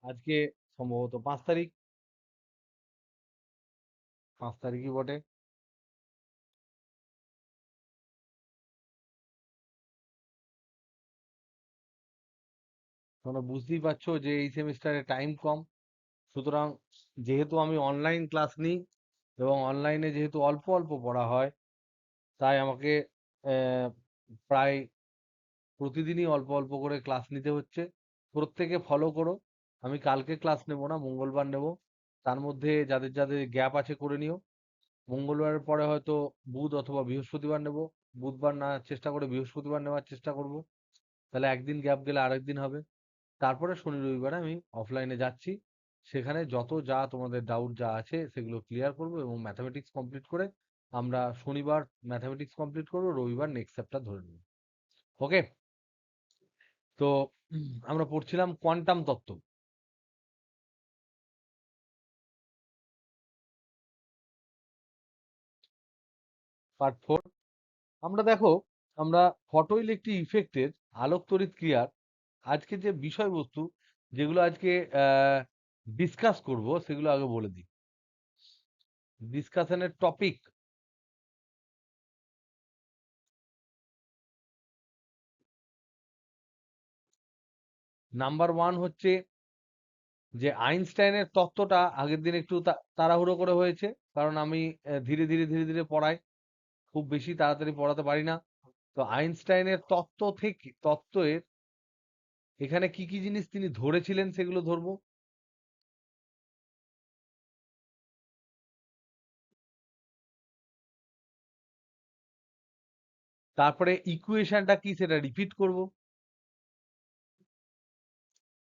আজকে সম্ভবত 5 তারিখ, 5 তারিখই বটে। তোমরা বুঝতেই পারছো যে এই সেমিস্টারে টাইম কম, সুতরাং যেহেতু আমি অনলাইন ক্লাস নিই এবং অনলাইনে যেহেতু অল্প অল্প পড়া হয়, তাই আমাকে আহ, প্রায় প্রতিদিনই অল্প অল্প করে ক্লাস নিতে হচ্ছে। প্রত্যেকে ফলো করো। আমি কালকে ক্লাস নেব না, মঙ্গলবার নেব। তার মধ্যে যাদের যাদের গ্যাপ আছে করে নিও। মঙ্গলবারের পরে হয়তো বুধ অথবা বৃহস্পতিবার নেব। বুধবার না চেষ্টা করে বৃহস্পতিবার নেওয়ার চেষ্টা করব। তাহলে একদিন গ্যাপ গেলে আরেকদিন হবে। তারপরে শনি রবিবারে আমি অফলাইনে যাচ্ছি। সেখানে যত যা তোমাদের ডাউট যা আছে সেগুলো ক্লিয়ার করব এবং ম্যাথামেটিক্স কমপ্লিট করে আমরা শনিবার ম্যাথামেটিক্স কমপ্লিট করব, রবিবার নেক্সট চ্যাপ্টার ধরে নেব। ওকে? তো আমরা পড়ছিলাম কোয়ান্টাম তত্ত্ব, পার্ট 4। আমরা দেখো, আমরা ফটো ইলেকট্রিক ইফেক্টের আলোক তড়িৎ ক্রিয়ার আজকে যে বিষয়বস্তু, যেগুলো আজকে ডিসকাস করব, সেগুলো আগে বলে দিই। ডিসকাশনের টপিক নাম্বার 1 হচ্ছে যে আইনস্টাইনের তত্ত্বটা আগের দিন একটু তাড়াহুড়ো করে হয়েছে, কারণ আমি ধীরে ধীরে ধীরে ধীরে পড়াই, খুব বেশি তাড়াতাড়ি পড়াতে পারি না। তো আইনস্টাইনের তত্ত্বের এখানে কি কি জিনিস তিনি ধরেছিলেন সেগুলো ধরবো। তারপরে ইকুয়েশনটা কি সেটা রিপিট করব।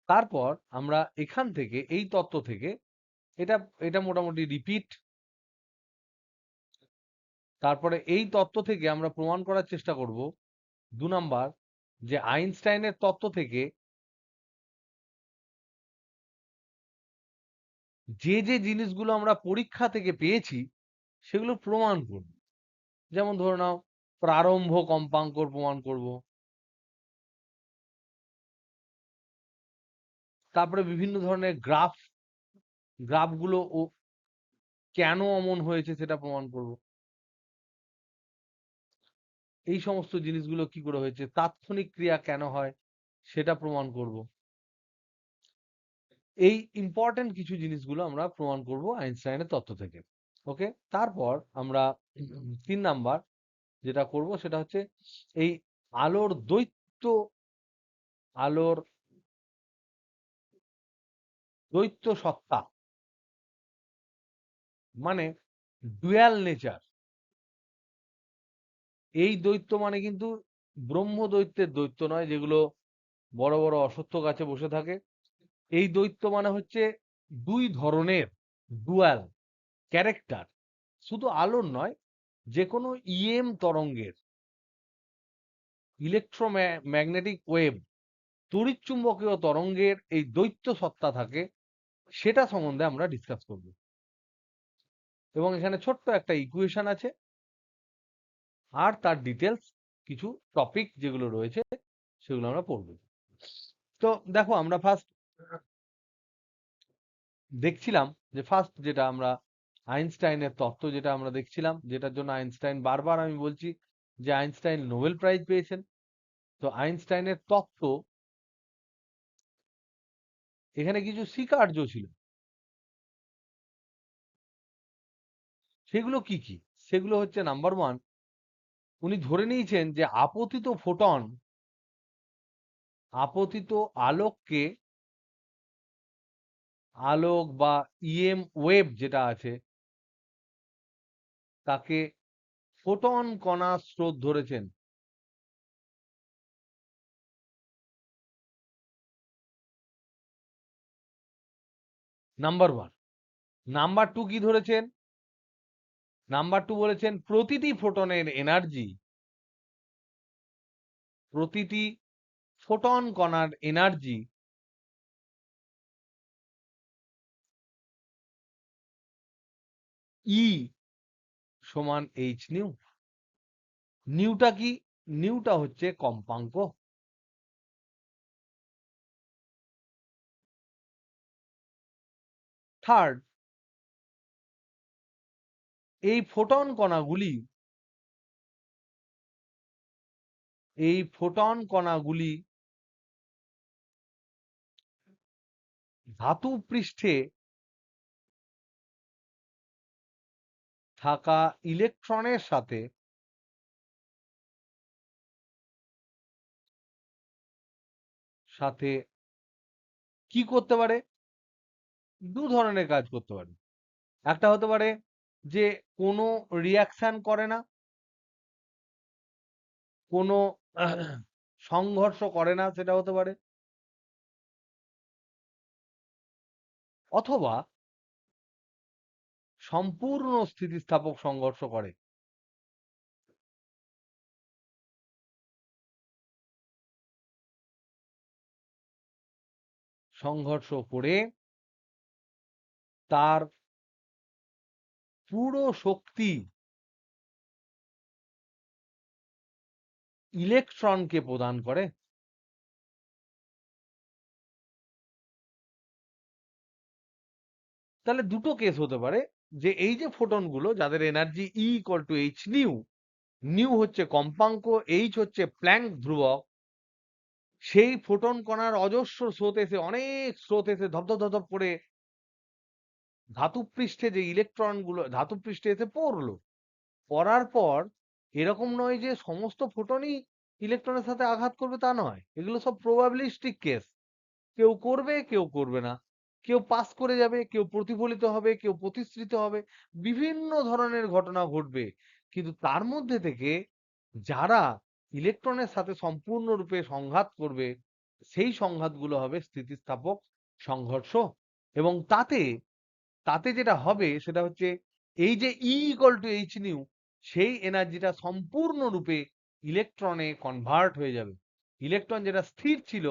তারপর আমরা এখান থেকে এই তত্ত্ব থেকে এটা এটা মোটামুটি রিপিট। তারপরে এই তত্ত্ব থেকে আমরা প্রমাণ করার চেষ্টা করব 2 নাম্বার, যে আইনস্টাইনের তত্ত্ব থেকে যে যে জিনিসগুলো আমরা পরীক্ষা থেকে পেয়েছি সেগুলো প্রমাণ করব। যেমন ধরে নাও, প্রারম্ভ কম্পাঙ্কর প্রমাণ করব। তারপরে বিভিন্ন ধরনের গ্রাফগুলো ও কেন অমন হয়েছে সেটা প্রমাণ করব। এই সমস্ত জিনিসগুলো কি করে হয়েছে, তাৎক্ষণিক ক্রিয়া কেন হয় সেটা প্রমাণ করব। এই ইম্পর্টেন্ট কিছু জিনিসগুলো আমরা প্রমাণ করব আইনস্টাইনের তত্ত্ব থেকে। ওকে? তারপর আমরা 3 নাম্বার যেটা করব সেটা হচ্ছে এই আলোর দ্বৈত আলোর দ্বৈত সত্তা, মানে ডুয়াল নেচার। এই দৈত্য মানে কিন্তু ব্রহ্ম দৈত্যের দৈত্য নয়, যেগুলো বড় বড় অশ্বত্থ গাছে বসে থাকে। এই দৈত্য মানে হচ্ছে দুই ধরনের ডুয়াল ক্যারেক্টার, শুধু আলোর নয়, যে কোনো তরঙ্গের, ইলেকট্রোম্যাগনেটিক ওয়েভ, তড়িৎচুম্বকীয় তরঙ্গের এই দ্বৈত সত্তা থাকে, সেটা সম্বন্ধে আমরা ডিসকাস করব। এবং এখানে ছোট্ট একটা ইকুয়েশন আছে, আর তার ডিটেলস কিছু টপিক যেগুলো রয়েছে সেগুলো আমরা পড়ব। তো দেখো, আমরা ফার্স্ট দেখছিলাম যে যেটা আমরা আইনস্টাইনের তত্ত্ব যেটা আমরা দেখছিলাম, যেটার জন্য আইনস্টাইন, বারবার আমি বলছি যে আইনস্টাইন নোবেল প্রাইজ পেয়েছেন। তো আইনস্টাইনের তত্ত্ব, এখানে কিছু স্বীকার্য ছিল। সেগুলো কি কি? সেগুলো হচ্ছে নাম্বার 1, উনি ধরে নিয়েছেন যে আপতিত আলোককে, আলোক বা ওয়েভ যেটা আছে, তাকে ফোটন কণার স্রোত ধরেছেন। নাম্বার 1। নাম্বার 2 কি ধরেছেন? নাম্বার 2 বলেছেন প্রতিটি ফোটন কণার এনার্জি ই সমান এইচ নিউ। নিউটা কি? নিউটা হচ্ছে কম্পাঙ্ক। থার্ড, এই ফোটন কণাগুলি ধাতু পৃষ্ঠে থাকা ইলেকট্রনের সাথে কি করতে পারে? দু ধরনের কাজ করতে পারে। একটা হতে পারে যে কোনো রিয়াকশন করে না, কোনো সংঘর্ষ করে না, সেটা হতে পারে। অথবা সম্পূর্ণ স্থিতিস্থাপক সংঘর্ষ করে। সংঘর্ষ করে তার পুরো শক্তি ইলেকট্রনকে প্রদান করে। তাহলে দুটো কেস হতে পারে, যে এই যে ফোটনগুলো যাদের energy E = h new, new হচ্ছে কম্পাঙ্ক, এইচ হচ্ছে প্ল্যাঙ্ক ধ্রুবক, সেই ফোটন কণার অজস্র স্রোত এসে, অনেক স্রোত এসে ধপধপ ধপধপ করে ধাতুপৃষ্ঠে যে ইলেকট্রনগুলো ধাতুপৃষ্ঠে এসে পড়লো। পড়ার পর এরকম নয় যে সমস্ত ফোটনই ইলেকট্রনের সাথে আঘাত করবে, তা নয়। এগুলো সব প্রবাবিলিস্টিক কেস। কেউ করবে, কেউ করবে না। কেউ পাস করে যাবে, কেউ প্রতিফলিত হবে, কেউ প্রতিসৃত হবে। বিভিন্ন ধরনের ঘটনা ঘটবে। কিন্তু তার মধ্যে থেকে যারা ইলেকট্রনের সাথে সম্পূর্ণরূপে সংঘাত করবে, সেই সংঘাতগুলো হবে স্থিতিস্থাপক সংঘর্ষ। এবং তাতে যেটা হবে সেটা হচ্ছে, এই যে E = h নিউ, সেই এনার্জিটা সম্পূর্ণরূপে ইলেকট্রনে কনভার্ট হয়ে যাবে। ইলেকট্রন যেটা স্থির ছিল,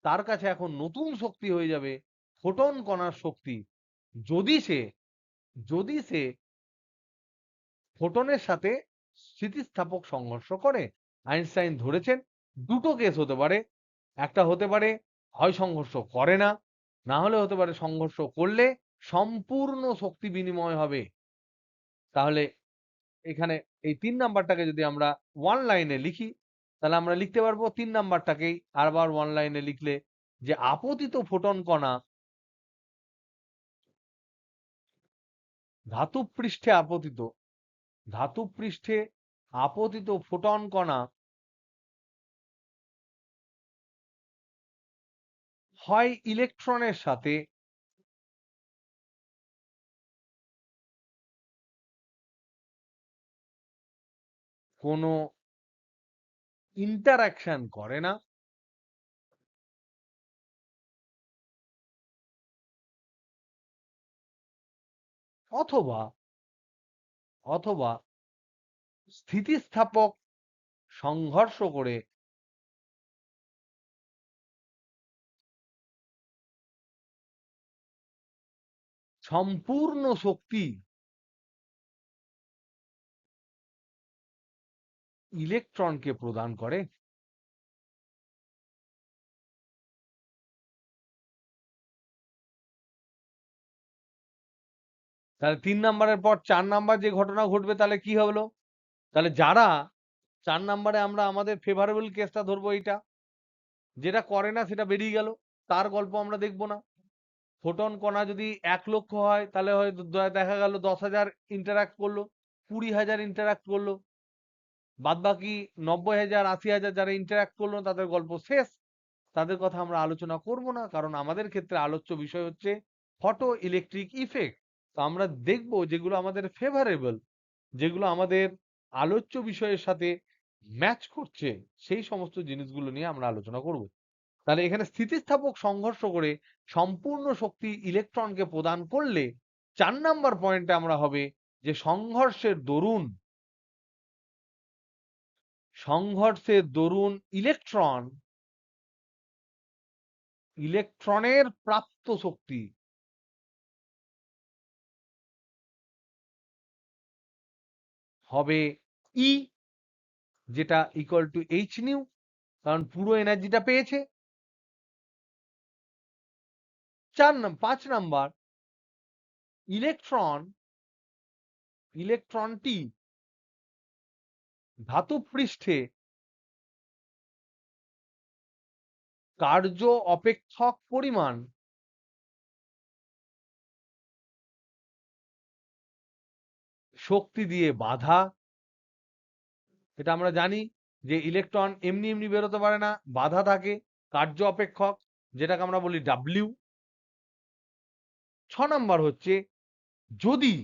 তার কাছে এখন নতুন শক্তি হয়ে যাবে ফোটন কণার শক্তি। যদি সে যদি সে ফোটনের সাথে স্থিতিস্থাপক সংঘর্ষ করে। আইনস্টাইন ধরেছেন দুটো কেস হতে পারে। একটা হতে পারে হয় সংঘর্ষ করে না, না হলে হতে পারে সংঘর্ষ করলে সম্পূর্ণ শক্তি বিনিময় হবে। তাহলে এখানে এই ৩ নাম্বারটাকে যদি আমরা ওয়ান লাইনে লিখি, তাহলে আমরা লিখতে পারবো ৩ নাম্বারটাকেই আবার ওয়ান লাইনে লিখলে, যে আপতিত ফোটন কণা ধাতুপৃষ্ঠে আপতিত ধাতুপৃষ্ঠে আপতিত ফোটন কণা হয় ইলেকট্রনের সাথে কোনো ইন্টারাকশন করে না, অথবা অথবা স্থিতিস্থাপক সংঘর্ষ করে সম্পূর্ণ শক্তি ইলেকট্রনকে প্রদান করে। তাহলে ৩ নাম্বারের পর ৪ নাম্বার যে ঘটনা ঘটবে, তাহলে কি হলো? তাহলে যারা ৪ নাম্বারে আমরা আমাদের ফেভারেবল কেসটা ধরবো, এইটা যেটা করে না সেটা বেরিয়ে গেল, তার গল্প আমরা দেখব না। ফোটন কণা যদি ১,০০,০০০ হয়, তাহলে হয়তো দেখা গেল ১০,০০০ ইন্টারাক্ট করলো, ২০,০০০ ইন্টারাক্ট করলো, বাদবাকি ৯০,০০০, ৮০,০০০ যারা ইন্টারাক্ট করলো তাদের গল্প শেষ। তাদের কথা আমরা আলোচনা করব না, কারণ আমাদের ক্ষেত্রে আলোচ্য বিষয় হচ্ছে ফটো ইলেকট্রিক ইফেক্ট। তো আমরা দেখব যেগুলো আমাদের ফেভারেবল, যেগুলো আমাদের আলোচ্য বিষয়ের সাথে ম্যাচ করছে, সেই সমস্ত জিনিসগুলো নিয়ে আমরা আলোচনা করব। তাহলে এখানে স্থিতিস্থাপক সংঘর্ষ করে সম্পূর্ণ শক্তি ইলেকট্রনকে প্রদান করলে ৪ নাম্বার পয়েন্টে আমরা হবে যে সংঘর্ষের দরুন ইলেকট্রনের প্রাপ্ত শক্তি হবে E, যেটা = h নিউ, কারণ পুরো এনার্জিটা পেয়েছে। ৫ নাম্বার, ইলেকট্রনটি ধাতব পৃষ্ঠে কার্য অপেক্ষক পরিমাণ শক্তি দিয়ে বাধা। এটা আমরা জানি যে ইলেকট্রন এমনি এমনি বেরোতে পারে না, বাধা থাকে, কার্য অপেক্ষক, যেটাকে আমরা বলি ডাব্লিউ। 6 নাম্বার হচ্ছে যদি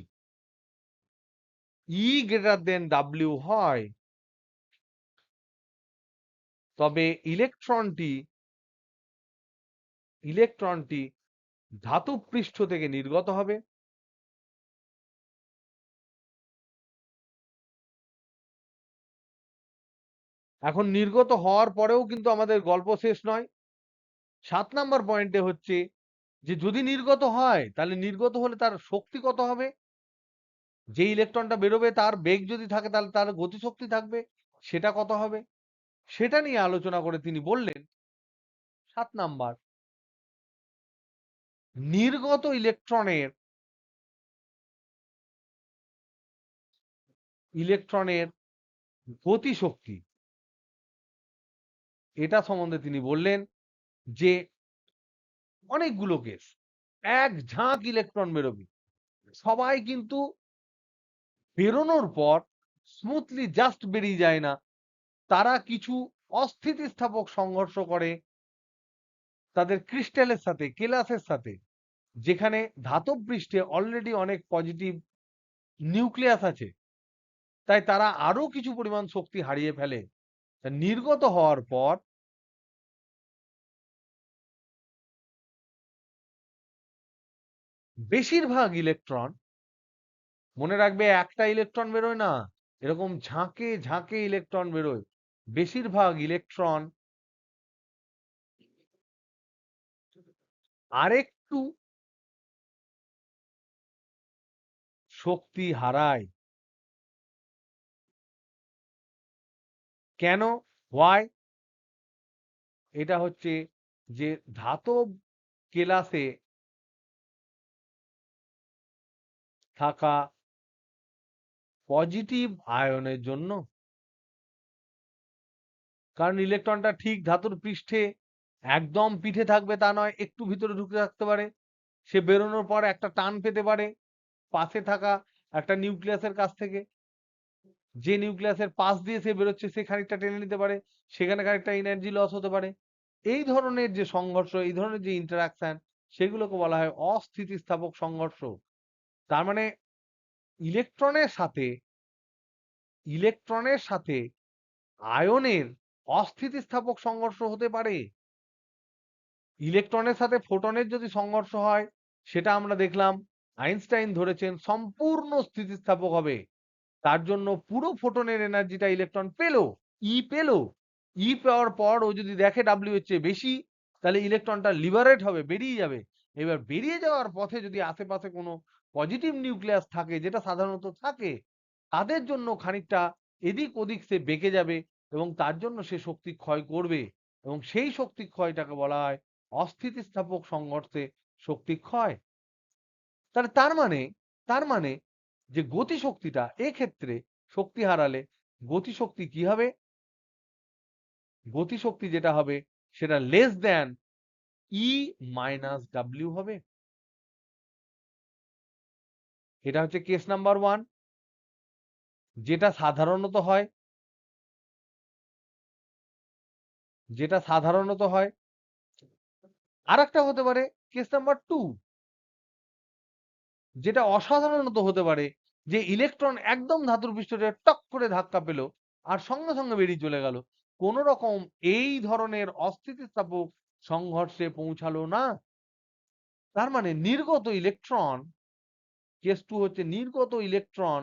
ই গ্রেটার দেন ডাব্লিউ হয় তবে ইলেকট্রনটি ধাতব পৃষ্ঠ থেকে নির্গত হবে। এখন নির্গত হওয়ার পরেও কিন্তু আমাদের গল্প শেষ নয়। 7 নাম্বার পয়েন্টে হচ্ছে যে যদি নির্গত হয় তাহলে নির্গত হলে তার শক্তি কত হবে, যে ইলেকট্রনটা বেরোবে তার বেগ যদি থাকে তাহলে তার গতিশক্তি থাকবে, সেটা কত হবে, সেটা নিয়ে আলোচনা করে তিনি বললেন 7 নাম্বার, নির্গত ইলেকট্রনের গতিশক্তি, এটা সম্বন্ধে তিনি বললেন যে অনেকগুলো কেস, এক ঝাঁক ইলেকট্রন বেরোবে, সবাই কিন্তু বেরোনোর পর স্মুথলি জাস্ট বেরিয়ে যায় না, তারা কিছু অস্থিতিস্থাপক সংঘর্ষ করে তাদের ক্রিস্টালের সাথে, কেলাসের সাথে, যেখানে ধাতব পৃষ্ঠে অলরেডি অনেক পজিটিভ নিউক্লিয়াস আছে, তাই তারা আরো কিছু পরিমাণ শক্তি হারিয়ে ফেলে। নির্গত হওয়ার পর বেশিরভাগ ইলেকট্রন, মনে রাখবে একটা ইলেকট্রন বেরোয় না, এরকম ঝাঁকে ঝাঁকে ইলেকট্রন বেরোয়, বেশিরভাগ ইলেকট্রন আরেকটু শক্তি হারায়। কেন? হোয়াই? এটা হচ্ছে যে ধাতব কেলাসে থাকা পজিটিভ আয়নের জন্য। কারণ ইলেকট্রনটা ঠিক ধাতুর পৃষ্ঠে একদম পিঠে থাকবে তা নয়, একটু ভিতরে ঢুকে থাকতে পারে, সে বেরোনোর পর একটা টান পেতে পারে পাশে থাকা একটা নিউক্লিয়াসের কাছ থেকে, যে নিউক্লিয়াসের পাশ দিয়ে সে বেরোচ্ছে সে খানিকটা টেনে নিতে পারে, সেখানে খানিকটা এনার্জি লস হতে পারে। এই ধরনের যে সংঘর্ষ, এই ধরনের যে ইন্টারাকশন, সেগুলোকে বলা হয় অস্থিতিস্থাপক সংঘর্ষ। তার মানে ইলেকট্রনের সাথে ইলেকট্রনের সাথে আয়নের অস্থিতিস্থাপক সংঘর্ষ হতে পারে। ইলেকট্রনের সাথে ফোটনের যদি সংঘর্ষ হয়, সেটা আমরা দেখলাম আইনস্টাইন ধরেছেন সম্পূর্ণ স্থিতিস্থাপক হবে। তার জন্য পুরো ফোটনের এনার্জিটা ইলেকট্রন পেলো, পেলো। পাওয়ার পর ও যদি দেখে ডাব্লিউ এর চেয়ে বেশি, তাহলে ইলেকট্রনটা লিবারেট হবে, বেরিয়ে যাবে। এবার বেরিয়ে যাওয়ার পথে যদি আশেপাশে কোনো পজিটিভ নিউক্লিয়াস থাকে, যেটা সাধারণত থাকে, তাদের জন্য খানিকটা এদিক ওদিক সে বেঁকে যাবে এবং তার জন্য সে শক্তি ক্ষয় করবে, এবং সেই শক্তি ক্ষয়টাকে বলা হয় অস্থিতিস্থাপক সংঘর্ষে শক্তি ক্ষয়। তাহলে তার মানে যে গতিশক্তিটা এক্ষেত্রে শক্তি হারালে গতিশক্তি কি হবে? গতিশক্তি যেটা হবে সেটা লেস দ্যান ই মাইনাস ডাব্লিউ হবে। এটা হচ্ছে কেস নাম্বার 1, যেটা সাধারণত হয়, যেটা সাধারণত হয়। আর একটা হতে পারে কেস নাম্বার 2, যেটা অসাধারণত হতে পারে, যে ইলেকট্রন একদম ধাতুর পৃষ্ঠে টক করে ধাক্কা পেল আর সঙ্গে সঙ্গে বেরিয়ে চলে গেল, কোন রকম এই ধরনের অস্থিতিস্থাপক সংঘর্ষে পৌঁছালো না। তার মানে নির্গত ইলেকট্রন, কেস 2 হচ্ছে নির্গত ইলেকট্রন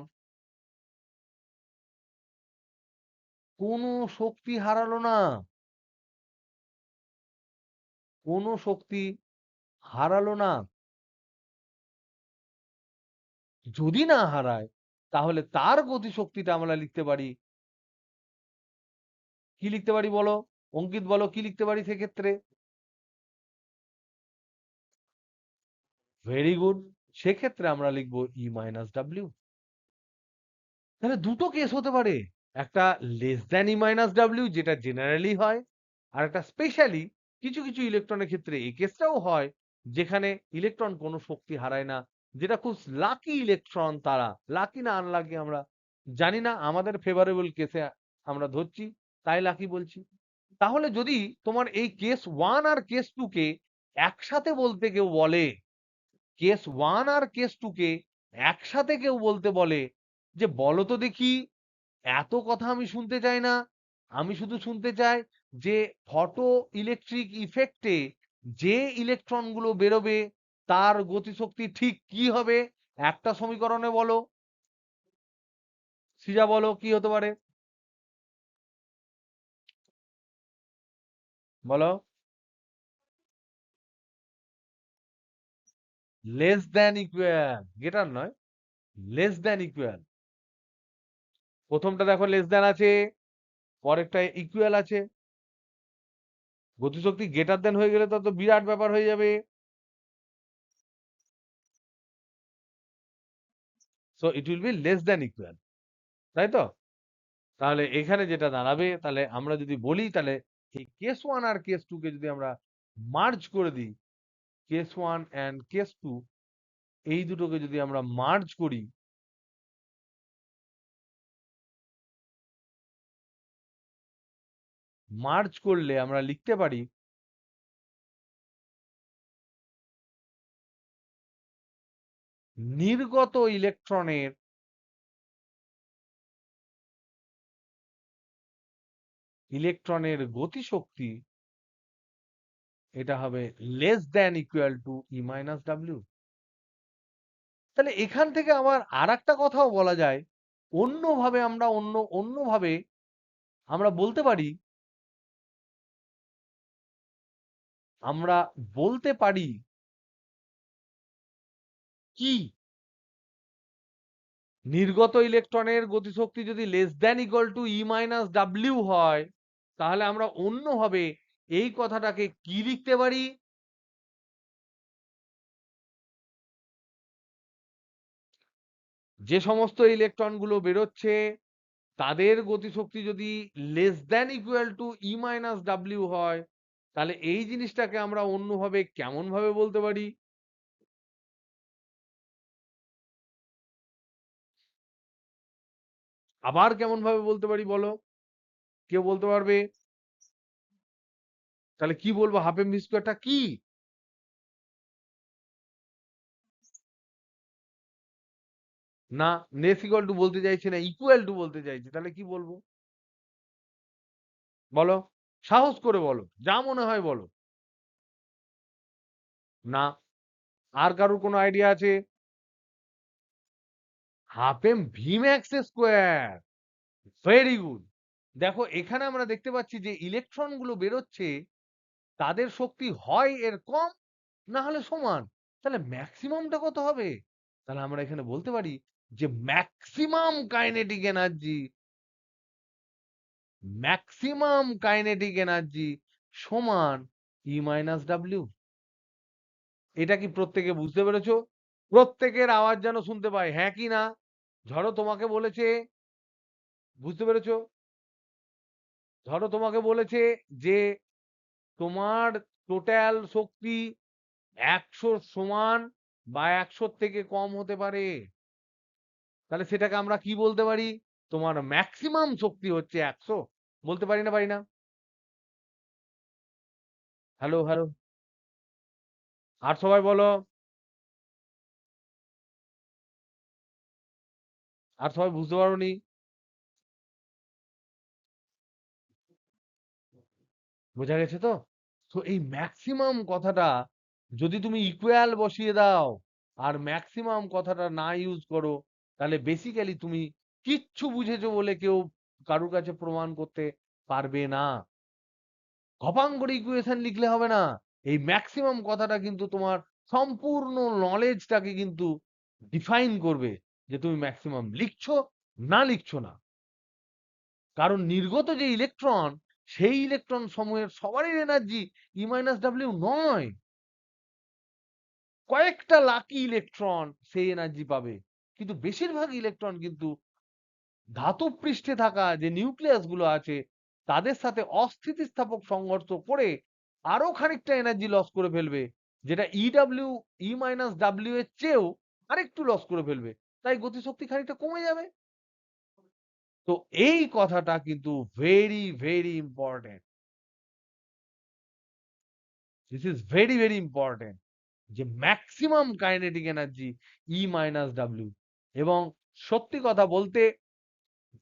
কোনো শক্তি হারালো না, কোনো শক্তি হারালো না। যদি না হারায় তাহলে তার গতিশক্তিটা আমরা লিখতে পারি, কি লিখতে পারি বলো? অঙ্কিত বলো, কি লিখতে পারি সেক্ষেত্রে? Very good. সেক্ষেত্রে আমরা লিখবো ই মাইনাস ডাব্লিউ। তাহলে দুটো কেস হতে পারে, একটা লেস দ্যান ই মাইনাস ডাব্লিউ যেটা জেনারেলি হয়, আর একটা স্পেশালি কিছু কিছু ইলেকট্রনের ক্ষেত্রে এই কেসটাও হয় যেখানে ইলেকট্রন কোনো শক্তি হারায় না, যেটা খুব লাকি ইলেকট্রন, তারা লাকি না আনলাকি আমরা জানি না, আমাদের ফেভারেবল কেসে আমরা ধরছি তাই লাকি বলছি। তাহলে যদি তোমার এই কেস ওয়ান আর কেস টু কে একসাথে বলতে কেউ বলে, কেস ওয়ান আর কেস টু কে একসাথে কেউ বলতে বলে যে বলো তো দেখি, এত কথা আমি শুনতে চাই না, আমি শুধু শুনতে চাই যে ফটো ইলেকট্রিক ইফেক্টে যে ইলেকট্রন গুলো বেরোবে তার গতিশক্তি ঠিক কি হবে, একটা সমীকরণে বলো। সিজা বলো কি হতে পারে, বলো। লেস দ্যান ইকুয়াল, গ্রেটার নয়, লেস দ্যান ইকুয়াল। প্রথমটা দেখো লেস দ্যান আছে, পরেরটা ইকুয়াল আছে। গতিশক্তি গ্রেটার দ্যান হয়ে গেলে তো তো বিরাট ব্যাপার হয়ে যাবে। So it will be less than equal, তাই তো? তাহলে এখানে যেটা দাঁড়াবে, তাহলে আমরা যদি বলি তাহলে এই কেস ওয়ান আর কেস টু কে যদি আমরা মার্জ করে দিই, case one and case two এই দুটোকে যদি আমরা মার্জ করি, মার্জ করলে আমরা লিখতে পারি নির্গত ইলেকট্রনের গতিশক্তি, এটা হবে লেস দ্যান ইকুয়াল টু ই মাইনাস ডাব্লিউ। তাহলে এখান থেকে আবার আর একটা কথাও বলা যায়, অন্যভাবে আমরা অন্যভাবে আমরা বলতে পারি, আমরা বলতে পারি কি, নির্গত ইলেকট্রনের গতিশক্তি যদি লেস দ্যান ইকুয়াল টু ই মাইনাস ডাব্লিউ হয়, তাহলে আমরা অন্যভাবে এই কথাটাকে কি লিখতে পারি, যে সমস্ত ইলেকট্রন গুলো বেরোচ্ছে তাদের গতিশক্তি যদি লেস দ্যান ইকুয়াল টু ই মাইনাস ডাব্লিউ হয়, তাহলে এই জিনিসটাকে আমরা অন্যভাবে কেমন ভাবে বলতে পারি, আবার কেমন ভাবে বলতে পারি বলো, কেউ বলতে পারবে? তাহলে কি বলবো, হাফ এম ভি স্কোয়ারটা কি? না, লেস ইকুয়াল টু বলতে চাইছি না, ইকুয়াল টু বলতে চাইছি, তাহলে কি বলবো বলো, সাহস করে বলো, যা মনে হয় বলো। না, আর কারোর কোনো আইডিয়া আছে? Half M V max square, very good. দেখো এখানে আমরা দেখতে পাচ্ছি যে ইলেকট্রন গুলো বেরোচ্ছে তাদের শক্তি হয় এর কম, না হলে সমান, তাহলে ম্যাক্সিমামটা কত হবে? তাহলে আমরা এখানে বলতে পারি যে ম্যাক্সিমাম কাইনেটিক এনার্জি সমান ই মাইনাস ডাব্লিউ। এটা কি প্রত্যেকে বুঝতে পেরেছো? প্রত্যেকের আওয়াজ যেন শুনতে পাই, হ্যাঁ কি না? ধরো তোমাকে বলেছে, বুঝতে পেরেছো? ধরো তোমাকে বলেছে যে তোমার টোটাল শক্তি ১০০ সমান বা ১০০ থেকে কম হতে পারে, তাহলে সেটাকে আমরা কি বলতে পারি? তোমার ম্যাক্সিমাম শক্তি হচ্ছে ১০০। বলতে পারি না, পারি না? Hello, hello. আর সবাই বলো, আর সবাই বুঝতে পারোনি? বোঝা গেছে তো? তো এই ম্যাক্সিমাম কথাটা যদি তুমি ইকুয়াল বসিয়ে দাও আর ম্যাক্সিমাম কথাটা না ইউজ করো, তাহলে বেসিক্যালি তুমি কিচ্ছু বুঝেছো বলে কেউ কারুর কাছে প্রমাণ করতে পারবে না। খপাং করে ইকুয়েশন লিখলে হবে না। এই ম্যাক্সিমাম কথাটা কিন্তু তোমার সম্পূর্ণ নলেজটাকে কিন্তু ডিফাইন করবে যে তুমি ম্যাক্সিমাম লিখছো না লিখছো না। কারণ নির্গত যে ইলেকট্রন, সেই ইলেকট্রন সমূহের সবারই এনার্জি ই মাইনাস ডাব্লিউ নয়। কয়েকটা লাকি ইলেকট্রন সেই এনার্জি পাবে, কিন্তু বেশিরভাগ ইলেকট্রন কিন্তু ধাতব পৃষ্ঠে থাকা যে নিউক্লিয়াস গুলো আছে তাদের সাথে অস্থিতিস্থাপক সংঘর্ষ করে আরো খানিকটা এনার্জি লস করে ফেলবে, যেটা ই মাইনাস ডাব্লিউ এর চেয়েও আরেকটু লস করে ফেলবে, তাই গতিশক্তি খানিকটা কমে যাবে। তো এই কথাটা কিন্তু very very important, this is very very important, যে ম্যাক্সিমাম কাইনেটিক এনার্জি ই মাইনাস ডাব্লিউ। এবং সত্যি কথা বলতে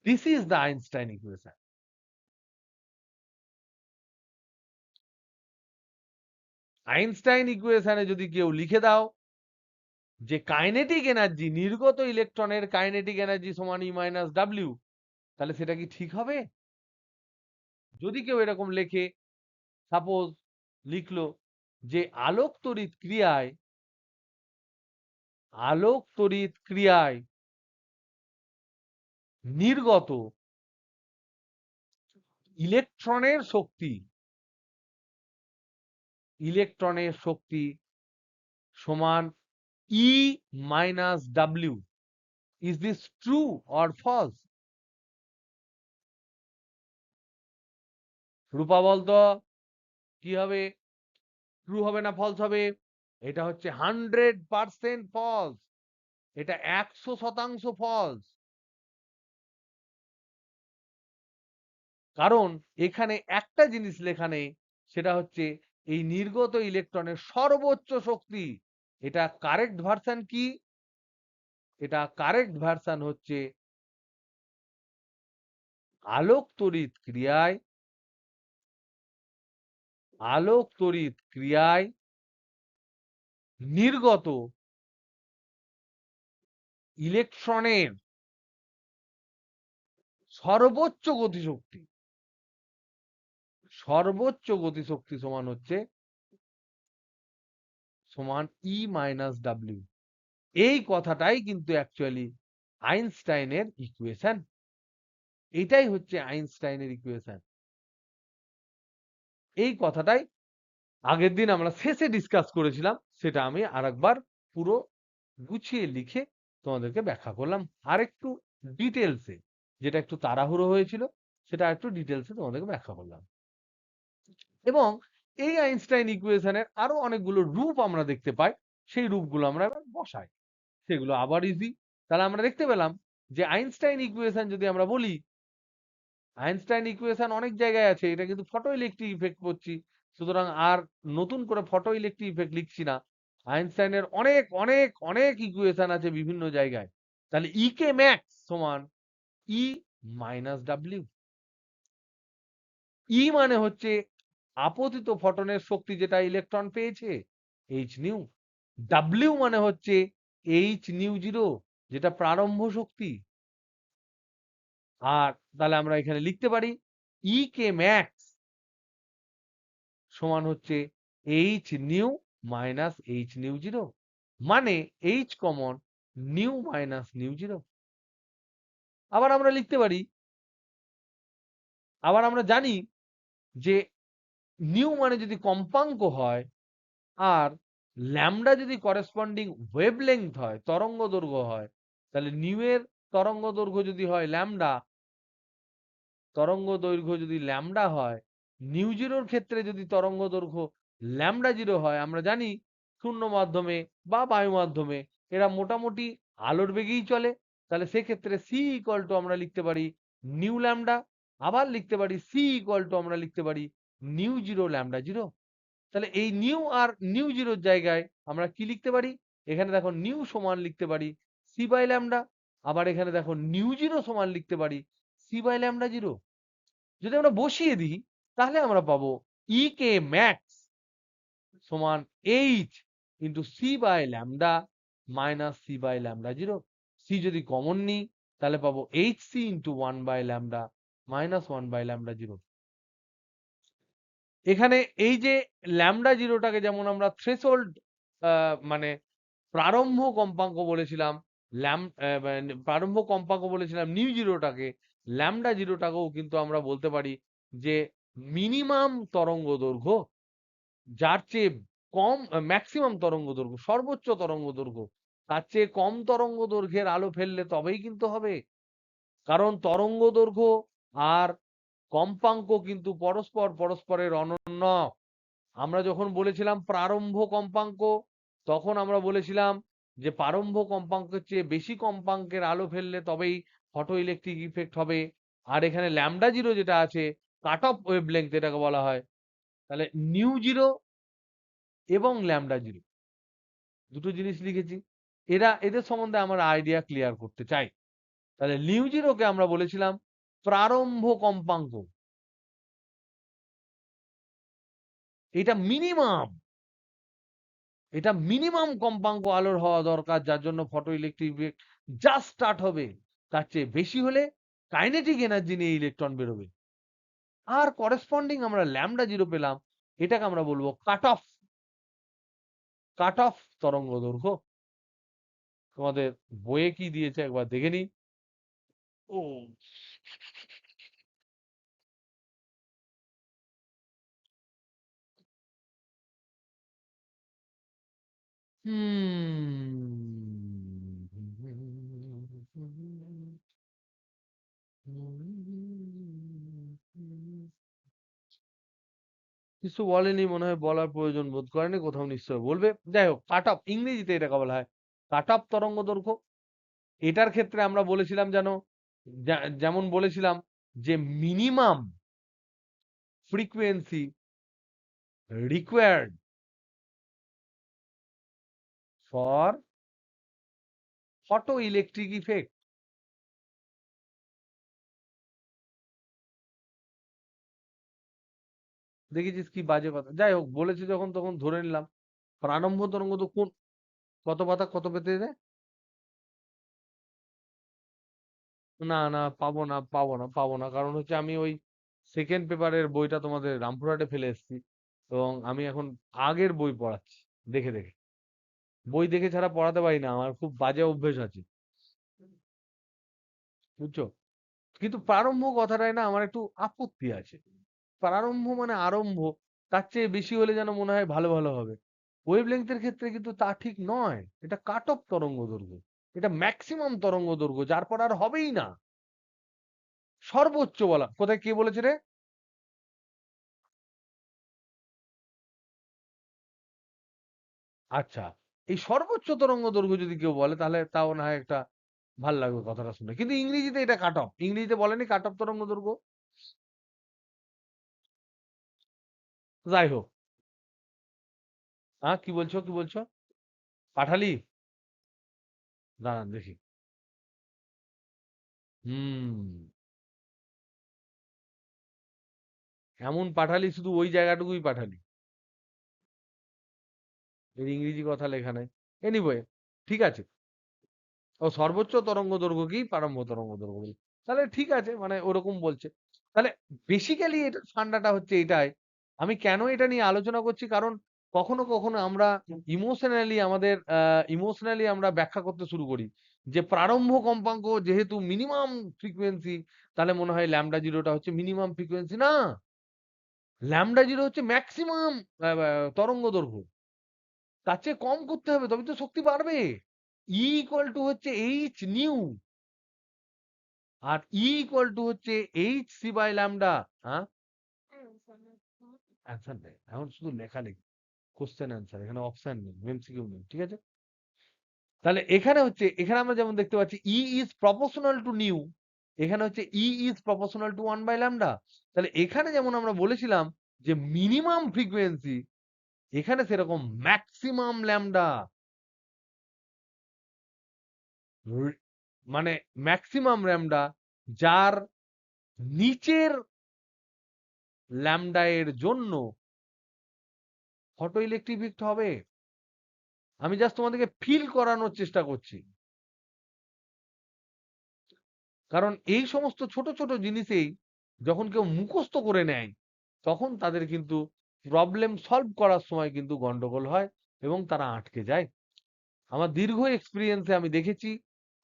this is the Einstein equation. Einstein ইকুয়েশনে যদি কেউ লিখে দাও যে কাইনেটিক এনার্জি, নির্গত ইলেকট্রনের কাইনেটিক এনার্জি সমান ই মাইনাস ডাব্লিউ, তাহলে সেটা কি ঠিক হবে? যদি কেউ এরকম লেখে, সাপোজ লিখলো যে আলোক তড়িৎ ক্রিয়ায় নির্গত ইলেকট্রনের শক্তি সমান E minus W, is this true or false? Rupa বলতো কি হবে, ট্রু হবে না ফলস হবে? এটা হচ্ছে 100% ফলস, এটা 100% ফলস। কারণ এখানে একটা জিনিস লেখা নেই, সেটা হচ্ছে এই নির্গত ইলেকট্রনের সর্বোচ্চ শক্তি। এটা কারেক্ট ভার্সন কি? এটা কারেক্ট ভার্সন হচ্ছে আলোক তড়িৎ ক্রিয়ায় আলোক তড়িৎ ক্রিয়ায় নির্গত ইলেকট্রনের সর্বোচ্চ গতিশক্তি, সর্বোচ্চ গতিশক্তি সমান ই মাইনাস ডাব্লিউ। এই কথাটাই কিন্তু অ্যাকচুয়ালি আইনস্টাইনের ইকুয়েশন। এটাই হচ্ছে আইনস্টাইনের ইকুয়েশন। এই কথাটাই আগের দিন আমরা শেষে ডিসকাস করেছিলাম, সেটা আমি আরেকবার পুরো গুছিয়ে লিখে তোমাদেরকে ব্যাখ্যা করলাম আরেকটু ডিটেলসে। যেটা একটু তাড়াহুড়ো হয়েছিল সেটা একটু ডিটেলসে তোমাদেরকে ব্যাখ্যা করলাম। এবং এই আইনস্টাইন ইকুয়েশনের আরো অনেকগুলো রূপ আমরা দেখতে পাই, সেই রূপগুলো আমরা এবার বসাই, সেগুলো আবার ইজি। তাহলে আমরা দেখতে পেলাম যে আইনস্টাইন ইকুয়েশন যদি আমরা বলি, আইনস্টাইন ইকুয়েশন অনেক জায়গায় আছে, এটা কিন্তু ফটো ইলেকট্রিক ইফেক্ট করছি, সুতরাং আর নতুন করে ফটো ইলেকট্রিক ইফেক্ট লিখছি না। আইনস্টাইনের অনেক অনেক অনেক ইকুয়েশন আছে বিভিন্ন জায়গায়। তাহলে ই কে ম্যাক্স সমান ই মাইনাস ডাব্লিউ। ই মানে হচ্ছে আপতিত ফটনের শক্তি যেটা ইলেকট্রন পেয়েছে, এইচ নিউ। ডাব্লিউ মানে হচ্ছে এইচ নিউ জিরো, যেটা প্রারম্ভ শক্তি। আর তাহলে আমরা এখানে লিখতে পারি ই কে ম্যাক্স সমান হচ্ছে H nu minus H nu zero, মানে h common, nu minus nu zero. আবার আমরা লিখতে পারি, আবার আমরা জানি যে নিউ মানে যদি কম্পাঙ্ক হয় আর ল্যামডা যদি করেসপন্ডিং ওয়েভলেংথ হয়, তরঙ্গ দৈর্ঘ্য হয়, তাহলে নিউ এর তরঙ্গ দৈর্ঘ্য যদি হয় ল্যামডা, তরঙ্গ দৈর্ঘ্য যদি ল্যামডা হয়, নিউ জিরোর ক্ষেত্রে যদি তরঙ্গ দৈর্ঘ্য ল্যামডা জিরো হয়, আমরা জানি শূন্য মাধ্যমে বা বায়ু মাধ্যমে এরা মোটামুটি আলোর বেগেই চলে, তাহলে সেক্ষেত্রে সি ইকুয়াল টু আমরা লিখতে পারি নিউ ল্যামডা। আবার লিখতে পারি সি ইকুয়াল টু আমরা লিখতে পারি নিউ জিরো ল্যামডা জিরো। তাহলে এই নিউ আর নিউ জিরোর জায়গায় আমরা কি লিখতে পারি, এখানে দেখো নিউ সমান লিখতে পারি সি বাই ল্যামডা, আবার এখানে দেখো নিউ জিরো সমান লিখতে পারি সি বাই ল্যামডা জিরো। যদি আমরা বসিয়ে দিই তাহলে আমরা পাবো ই কে ম্যাক্স সমান H into C by lambda minus C by lambda zero. C যদি কমন নিই তাহলে পাবো H C into one by lambda minus one by lambda zero. এখানে এই যে ল্যামডা জিরোটাকে যেমন আমরা থ্রেশহোল্ড মানে প্রারম্ভ কম্পাঙ্ক বলেছিলাম, প্রারম্ভ কম্পাঙ্ক বলেছিলাম নিউ জিরোটাকে, ল্যামডা জিরোটাকেও কিন্তু আমরা বলতে পারি যে মিনিমাম তরঙ্গ দৈর্ঘ্য, যার চেয়ে কম ম্যাক্সিমাম তরঙ্গ দৈর্ঘ্য, সর্বোচ্চ তরঙ্গ দৈর্ঘ্য, তার চেয়ে কম তরঙ্গ দৈর্ঘ্যের আলো ফেললে তবেই কিন্তু হবে। কারণ তরঙ্গ দৈর্ঘ্য আর কম্পাঙ্ক কিন্তু পরস্পরের অনন্য। আমরা যখন বলেছিলাম প্রারম্ভ কম্পাঙ্ক, তখন আমরা বলেছিলাম যে প্রারম্ভ কম্পাঙ্কের চেয়ে বেশি কম্পাঙ্কের আলো ফেললে তবেই ফটো ইলেকট্রিক ইফেক্ট হবে। আর এখানে ল্যামডা জিরো যেটা আছে, কাট অফ ওয়েভলেংথ এটাকে বলা হয়। তাহলে নিউ জিরো এবং ল্যামডা জিরো দুটো জিনিস লিখেছি। এদের সম্বন্ধে আমরা আইডিয়া ক্লিয়ার করতে চাই। তাহলে নিউ জিরোকে আমরা বলেছিলাম প্রারম্ভ কম্পাঙ্ক। এটা মিনিমাম, এটা মিনিমাম কম্পাঙ্ক আলোর হওয়া দরকার, যার জন্য photo electric effect just start হবে। তার চেয়ে বেশি হলে কাইনেটিক এনার্জি নিয়ে ইলেকট্রন বেরোবে। আর করেসপন্ডিং আমরা ল্যামডা জিরো পেলাম, এটাকে আমরা বলবো কাট অফ তরঙ্গ দৈর্ঘ্য। তোমাদের বইয়ে কি দিয়েছে একবার দেখে নিই। ও কিছু বলেনি মনে হয়, বলার প্রয়োজন বোধ করেনি, কোথাও নিশ্চয় বলবে। যাই হোক, কাট অফ ইংরেজিতে এটাকে বলা হয় কাট অফ তরঙ্গ দৈর্ঘ্য। এটার ক্ষেত্রে আমরা বলেছিলাম যেন, যেমন বলেছিলাম যে minimum frequency required for photo electric effect. দেখেছিস কি বাজে কথা। যাই হোক, বলেছি যখন তখন ধরে নিলাম। প্রারম্ভ তরঙ্গ তো কোন, কত পাতা কত পেতে দেয়? না না, পাবো না, কারণ হচ্ছে আমি ওই সেকেন্ড পেপারের বইটা তোমাদের রামপুরহাটে ফেলে এসেছি, এবং আমি এখন আগের বই পড়াচ্ছি দেখে দেখে। বই দেখে ছাড়া পড়াতে পারি না, আমার খুব বাজে অভ্যেস আছে, বুঝছো? কিন্তু প্রারম্ভ কথাটাই না আমার একটু আপত্তি আছে। প্রারম্ভ মানে আরম্ভ, তার চেয়ে বেশি হলে যেন মনে হয় ভালো ভালো হবে। ওয়েভলেংথের ক্ষেত্রে কিন্তু তা ঠিক নয়। এটা কাট অফ তরঙ্গ দৈর্ঘ্য, এটা ম্যাক্সিমাম তরঙ্গ দৈর্ঘ্য, যার পর আর হবেই না। সর্বোচ্চ বলা কোথায়, কে বলেছে রে? আচ্ছা, এই সর্বোচ্চ তরঙ্গ দৈর্ঘ্য যদি কেউ বলে তাহলে তাও না হয় একটা ভাল লাগবে কথাটা শুনে, কিন্তু ইংরেজিতে এটা কাট অফ, ইংরেজিতে বলেনি কাট অফ তরঙ্গ দৈর্ঘ্য। যাই হোক, হ্যাঁ কি বলছো, কি বলছো? পাঠালি? দাঁড়ান দেখি। হুম, এমন পাঠালি, শুধু ওই জায়গাটুকুই পাঠালি, এর ইংরেজি কথা লেখা নাই। এনিওয়ে, ঠিক আছে। ও সর্বোচ্চ তরঙ্গ দৈর্ঘ্য কি প্রারম্ভ তরঙ্গ দৈর্ঘ্য বলে। তাহলে ঠিক আছে, মানে ওরকম বলছে। তাহলে বেসিক্যালি এটা ফান্ডাটা হচ্ছে এটাই। আমি কেন এটা নিয়ে আলোচনা করছি, কারণ কখনো কখনো আমরা ইমোশনালি আমরা ব্যাখ্যা করতে শুরু করি যে প্রারম্ভ কম্পাঙ্ক যেহেতু মিনিমাম ফ্রিকোয়েন্সি, তাহলে মনে হয় ল্যামডা জিরোটা হচ্ছে মিনিমাম ফ্রিকোয়েন্সি। না, ল্যামডা জিরো হচ্ছে ম্যাক্সিমাম তরঙ্গ দৈর্ঘ্য, তার চেয়ে কম করতে হবে তবে তো শক্তি বাড়বে। ই ইকুয়াল টু হচ্ছে এইচ নিউ, আর ই ইকুয়াল টু হচ্ছে এইচ সি বাই ল্যামডা। হ্যাঁ, অ্যান্সার নেই এখন, শুধু লেখা নেই, কোশ্চেন অ্যান্সার, এখানে অপশন নেই, এমসিকিউ নেই, ঠিক আছে? তাহলে এখানে হচ্ছে, এখানে আমরা যেমন দেখতে পাচ্ছি E is proportional to nu, এখানে হচ্ছে E is proportional to 1 by lambda. তাহলে এখানে যেমন আমরা বলেছিলাম যে মিনিমাম ফ্রিকোয়েন্সি, এখানে সেরকম ম্যাক্সিমাম ল্যামডা, মানে ম্যাক্সিমাম ল্যামডা, যার নিচের ল্যামডা এর জন্য ফটো ইলেকট্রিক ইফেক্ট হবে। আমি জাস্ট তোমাদেরকে ফিল করানোর চেষ্টা করছি, কারণ এই সমস্ত ছোট ছোট জিনিসেই যখন কেউ মুখস্থ করে নেয়, তখন তাদের কিন্তু প্রবলেম সলভ করার সময় কিন্তু গন্ডগোল হয় এবং তারা আটকে যায়। আমার দীর্ঘ এক্সপিরিয়েন্সে আমি দেখেছি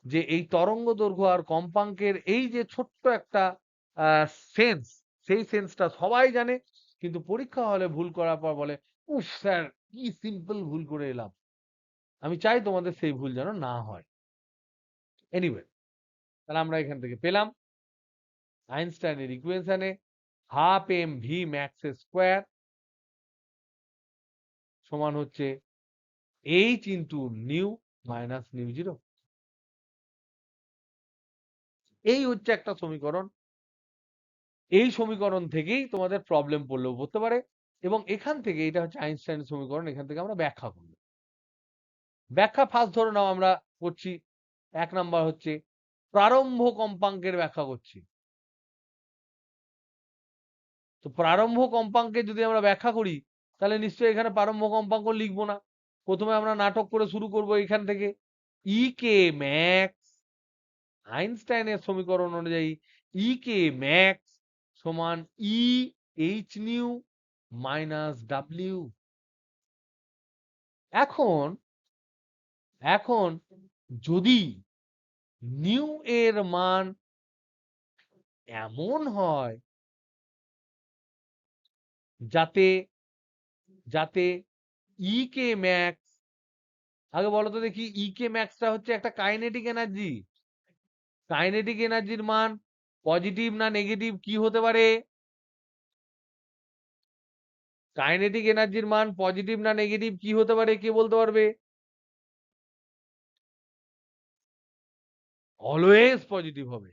যে এই তরঙ্গ দৈর্ঘ্য আর কম্পাঙ্কের এই যে ছোট্ট একটা সেন্স, সেই সেন্সটা সবাই জানে, কিন্তু পরীক্ষা হলে ভুল করার পর বলে উফ স্যার, কি সিম্পল ভুল করে এলাম। আমি চাই তোমাদের সেই ভুল যেন না হয়। এনিওয়ে, তাহলে আমরা এখান থেকে পেলাম আইনস্টাইনের ইকুয়েশনে half M V max square সমান হচ্ছে H into nu minus nu zero. এই হচ্ছে একটা সমীকরণ। এই সমীকরণ থেকেই তোমাদের প্রবলেম পড়লেও পড়তে পারে, এবং এখান থেকে, এটা হচ্ছে আইনস্টাইনের সমীকরণ, এখান থেকে আমরা ব্যাখ্যা করব। ব্যাখ্যা ফার্স্ট ধরে নাও আমরা করছি, 1 নাম্বার হচ্ছে প্রারম্ভ কম্পাঙ্কের ব্যাখ্যা করছি। তো প্রারম্ভ কম্পাঙ্কে যদি আমরা ব্যাখ্যা করি, তাহলে নিশ্চয়ই এখানে প্রারম্ভ কম্পাঙ্ক লিখবো না। প্রথমে আমরা নাটক করে শুরু করব এখান থেকে। ই কে ম্যাক্স, আইনস্টাইনের সমীকরণ অনুযায়ী ই কে ম্যাক্স সমান E H nu minus W. এখন এখন যদি নিউ এর মান এমন হয় যাতে যাতে ই কে ম্যাক্স, আগে বলো তো দেখি, ই কে ম্যাক্সটা হচ্ছে একটা কাইনেটিক এনার্জি। কাইনেটিক এনার্জির মান পজিটিভ না নেগেটিভ কি হতে পারে? কাইনেটিক এনার্জির মান পজিটিভ না নেগেটিভ কি হতে পারে, কে বলতে পারবে? অলওয়েজ পজিটিভ হবে।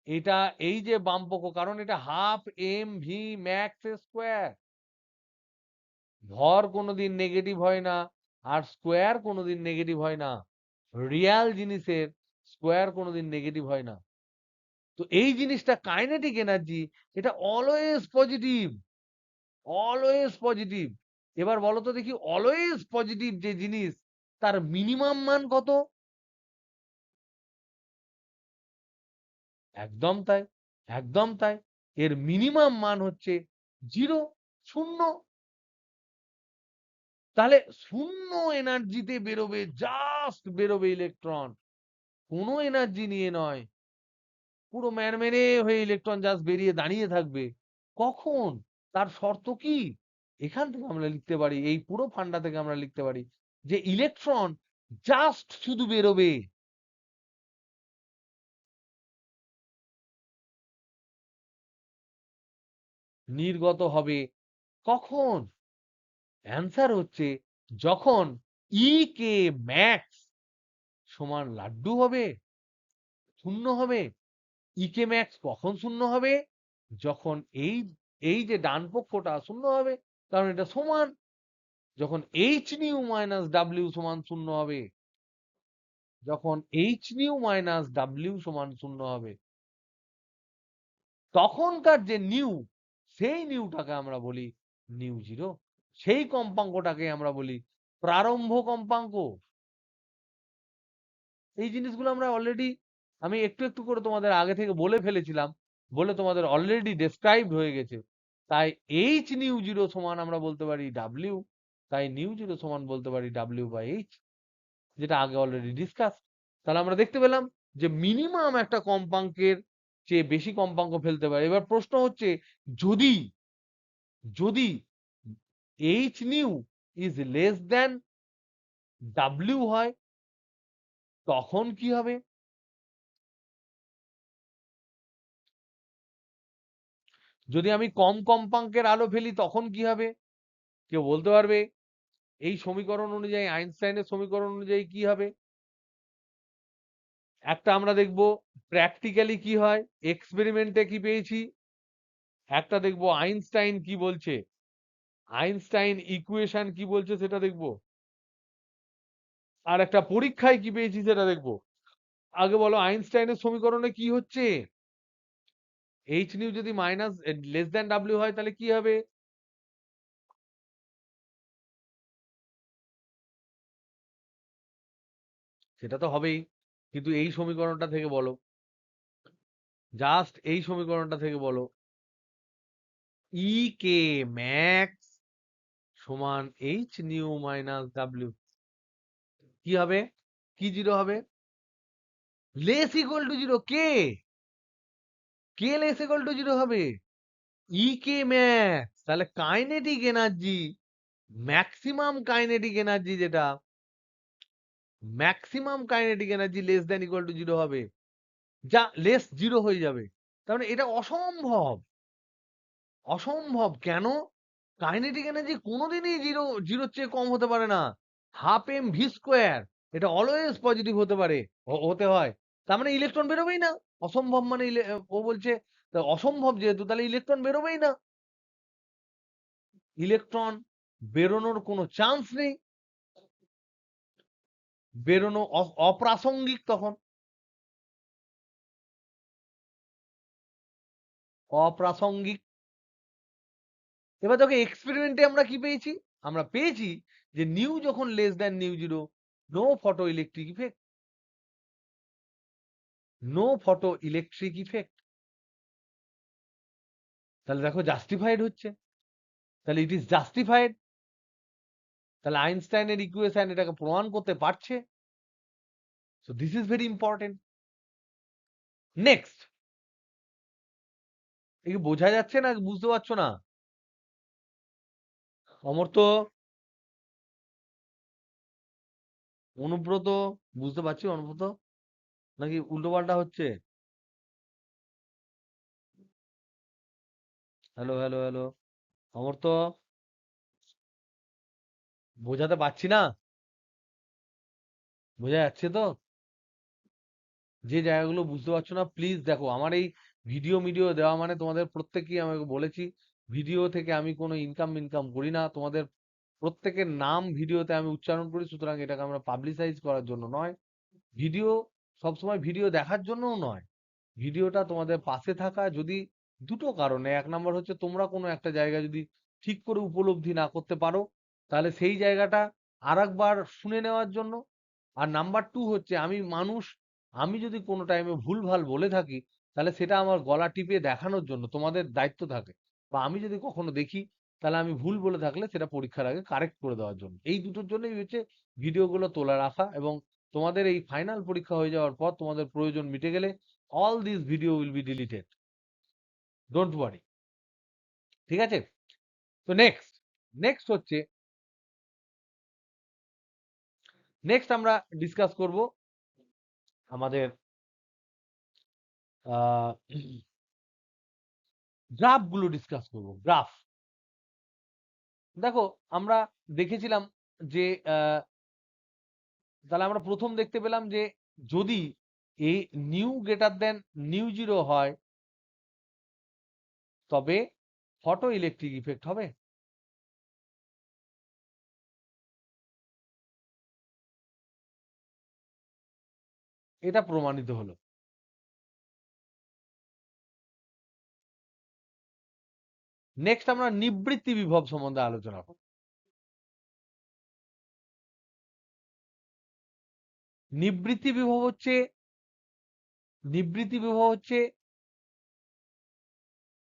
এটা, এই যে বামপক্ষ, কারণ এটা half M V max square. ভর কোনোদিন নেগেটিভ হয় না, আর স্কোয়ার কোনোদিন নেগেটিভ হয় না। রিয়াল জিনিসের স্কোয়ার কোনোদিন নেগেটিভ হয় না। তো এই জিনিসটা কাইনেটিক এনার্জি, এটা অলওয়েজ পজিটিভ, অলওয়েজ পজিটিভ। এবার বলো তো দেখি, অলওয়েজ পজিটিভ যে জিনিস, তার মিনিমাম মান কত? একদম তাই, একদম তাই। এর মিনিমাম মান হচ্ছে 0, 0। তাহলে শূন্য এনার্জিতে বেরোবে, জাস্ট বেরোবে ইলেকট্রন, কোনো এনার্জি নিয়ে নয়। পুরো ম্যানমেরে হয়ে ইলেকট্রন জাস্ট বেরিয়ে দাঁড়িয়ে থাকবে। কখন? তার শর্ত কি? এখান থেকে আমরা লিখতে পারি, এই পুরো ফান্ডা থেকে আমরা লিখতে পারি যে ইলেকট্রন জাস্ট শুধু বেরোবে। নির্গত হবে কখন? অ্যান্সার হচ্ছে যখন ই কে ম্যাক্স সমান লাড্ডু হবে, শূন্য হবে। ই কে ম্যাক্স কখন শূন্য হবে? যখন এই এই যে ডান পক্ষটা শূন্য হবে, কারণ এটা সমান। যখন এইচ নিউ মাইনাস ডাব্লিউ সমান শূন্য হবে, যখন এইচ নিউ মাইনাস ডাব্লিউ সমান শূন্য হবে, তখনকার যে নিউ, সেই নিউটাকে আমরা বলি নিউ জিরো। সেই কম্পাঙ্কটাকে আমরা বলি প্রারম্ভ কম্পাঙ্ক। এই জিনিসগুলো আমরা অলরেডি, আমি একটু একটু করে তোমাদের আগে থেকে বলে ফেলেছিলাম, বলে তোমাদের অলরেডি ডেসক্রাইবড হয়ে গেছে। তাই এইচ নিউ জিরো সমান আমরা বলতে পারি ডাব্লিউ, তাই নিউ জিরো সমান বলতে পারি ডাব্লিউ বাই এইচ, যেটা আগে অলরেডি ডিসকাস। তাহলে আমরা দেখতে পেলাম যে মিনিমাম একটা কম্পাঙ্কের চেয়ে বেশি কম্পাঙ্ক ফেলতে পারে। এবার প্রশ্ন হচ্ছে, যদি যদি H new is less than W হয়, তখন কি হবে? যদি আমি কম কম্পাঙ্কের আলো ফেলি তখন কি হবে? কেউ বলতে পারবে? এই সমীকরণ অনুযায়ী, আইনস্টাইনের সমীকরণ অনুযায়ী কি হবে? একটা আমরা দেখব প্র্যাকটিক্যালি কি হয়, এক্সপেরিমেন্টে কি পেয়েছি। একটা দেখব আইনস্টাইন কি বলছে, আইনস্টাইন ইকুয়েশন কি বলছে সেটা দেখব। আর একটা পরীক্ষায় কি পেয়েছি সেটা দেখব। আগে বলো, আইনস্টাইনের সমীকরণে কি হচ্ছে? এইচ নিউ যদি মাইনাস লেস দেন ডাব্লিউ হয় তাহলে কি হবে? সেটা তো হবেই, কিন্তু এই সমীকরণটা থেকে বলো, জাস্ট এই সমীকরণটা থেকে বলো, ই কে ম্যাক্স সমান এইচ নিউ মাইনাস ডাব্লিউ, কি হবে? কি জিরো হবে? Less equal to zero. কে কে লেস ইকুয়াল টু জিরো হবে? E K max. তাহলে kinetic energy maximum kinetic energy যেটা, maximum kinetic energy less than equal to zero হবে, যা লেস জিরো হয়ে যাবে। তার মানে এটা অসম্ভব, অসম্ভব। কেন? কাইনেটিক এনার্জি কোনোদিনই জিরোর চেয়ে কম হতে পারে না। হাফ এম ভি স্কোয়ার, এটা অলওয়েজ পজিটিভ হতে পারে, হতে হয়। তার মানে ইলেকট্রন বেরোবেই না। অসম্ভব মানে ও বলছে অসম্ভব, যেহেতু তাহলে ইলেকট্রন বেরোবেই না। ইলেকট্রন বেরোনোর কোনো চান্স নেই, বেরোনো অপ্রাসঙ্গিক তখন, অপ্রাসঙ্গিক। এবার দেখো এক্সপেরিমেন্টে আমরা কি পেয়েছি, আমরা পেয়েছি যে নিউ যখন less than nu zero, no photoelectric effect, no photoelectric effect. তাহলে দেখো জাস্টিফাইড হচ্ছে, তাহলে ইট ইজ জাস্টিফাইড। তাহলে আইনস্টাইনের ইকুয়েশন এটাকে প্রমাণ করতে পারছে। So this is very important. Next, এই বোঝা যাচ্ছে না, বুঝতে পারছো না? অমর্ত্য, অনুব্রত, বুঝতে পারছি অনুব্রত, নাকি উল্টো পাল্টা হচ্ছে? হ্যালো হ্যালো হ্যালো, অমর্ত্য, বোঝাতে পারছি না? বোঝা যাচ্ছে তো? যে জায়গাগুলো বুঝতে পারছো না প্লিজ দেখো। আমার এই ভিডিও দেওয়া মানে তোমাদের প্রত্যেককেই আমাকে বলেছি, ভিডিও থেকে আমি কোনো ইনকাম করি না। তোমাদের প্রত্যেকের নাম ভিডিওতে আমি উচ্চারণ করি, সুতরাং এটাকে আমরা পাবলিসাইজ করার জন্য নয়। ভিডিও সবসময় ভিডিও দেখার জন্যও নয়, ভিডিওটা তোমাদের পাশে থাকা, যদি দুটো কারণে, এক নাম্বার হচ্ছে তোমরা কোনো একটা জায়গা যদি ঠিক করে উপলব্ধি না করতে পারো, তাহলে সেই জায়গাটা আরেকবার শুনে নেওয়ার জন্য। আর নাম্বার টু হচ্ছে আমি মানুষ, আমি যদি কোনো টাইমে ভুলভাল বলে থাকি, তাহলে সেটা আমার গলা টিপে দেখানোর জন্য তোমাদের দায়িত্ব থাকে। বা আমি যদি কখনো দেখি তাহলে আমি ভুল বলে থাকলে সেটা পরীক্ষার আগে কারেক্ট করে দেওয়ার জন্য, এই দুটোর জন্যই হচ্ছে ভিডিওগুলো তোলা রাখা। এবং তোমাদের এই ফাইনাল পরীক্ষা হয়ে যাওয়ার পর তোমাদের প্রয়োজন মিটে গেলে all these video will be deleted, don't worry। ঠিক আছে? তো নেক্সট, নেক্সট হচ্ছে, নেক্সট আমরা ডিসকাস করব আমাদের গ্রাফ গুলো ডিসকাস করব। গ্রাফ দেখো, আমরা দেখেছিলাম যে তাহলে আমরা প্রথম দেখতে পেলাম যে যদি এই new greater than new zero হয়, তবে ফটো ইলেকট্রিক ইফেক্ট হবে। এটা প্রমাণিত হলো। নেক্সট আমরা নিবৃত্তি বিভব সম্বন্ধে আলোচনা করব। নিবৃত্তি বিভব হচ্ছে, নিবৃত্তি বিভব হচ্ছে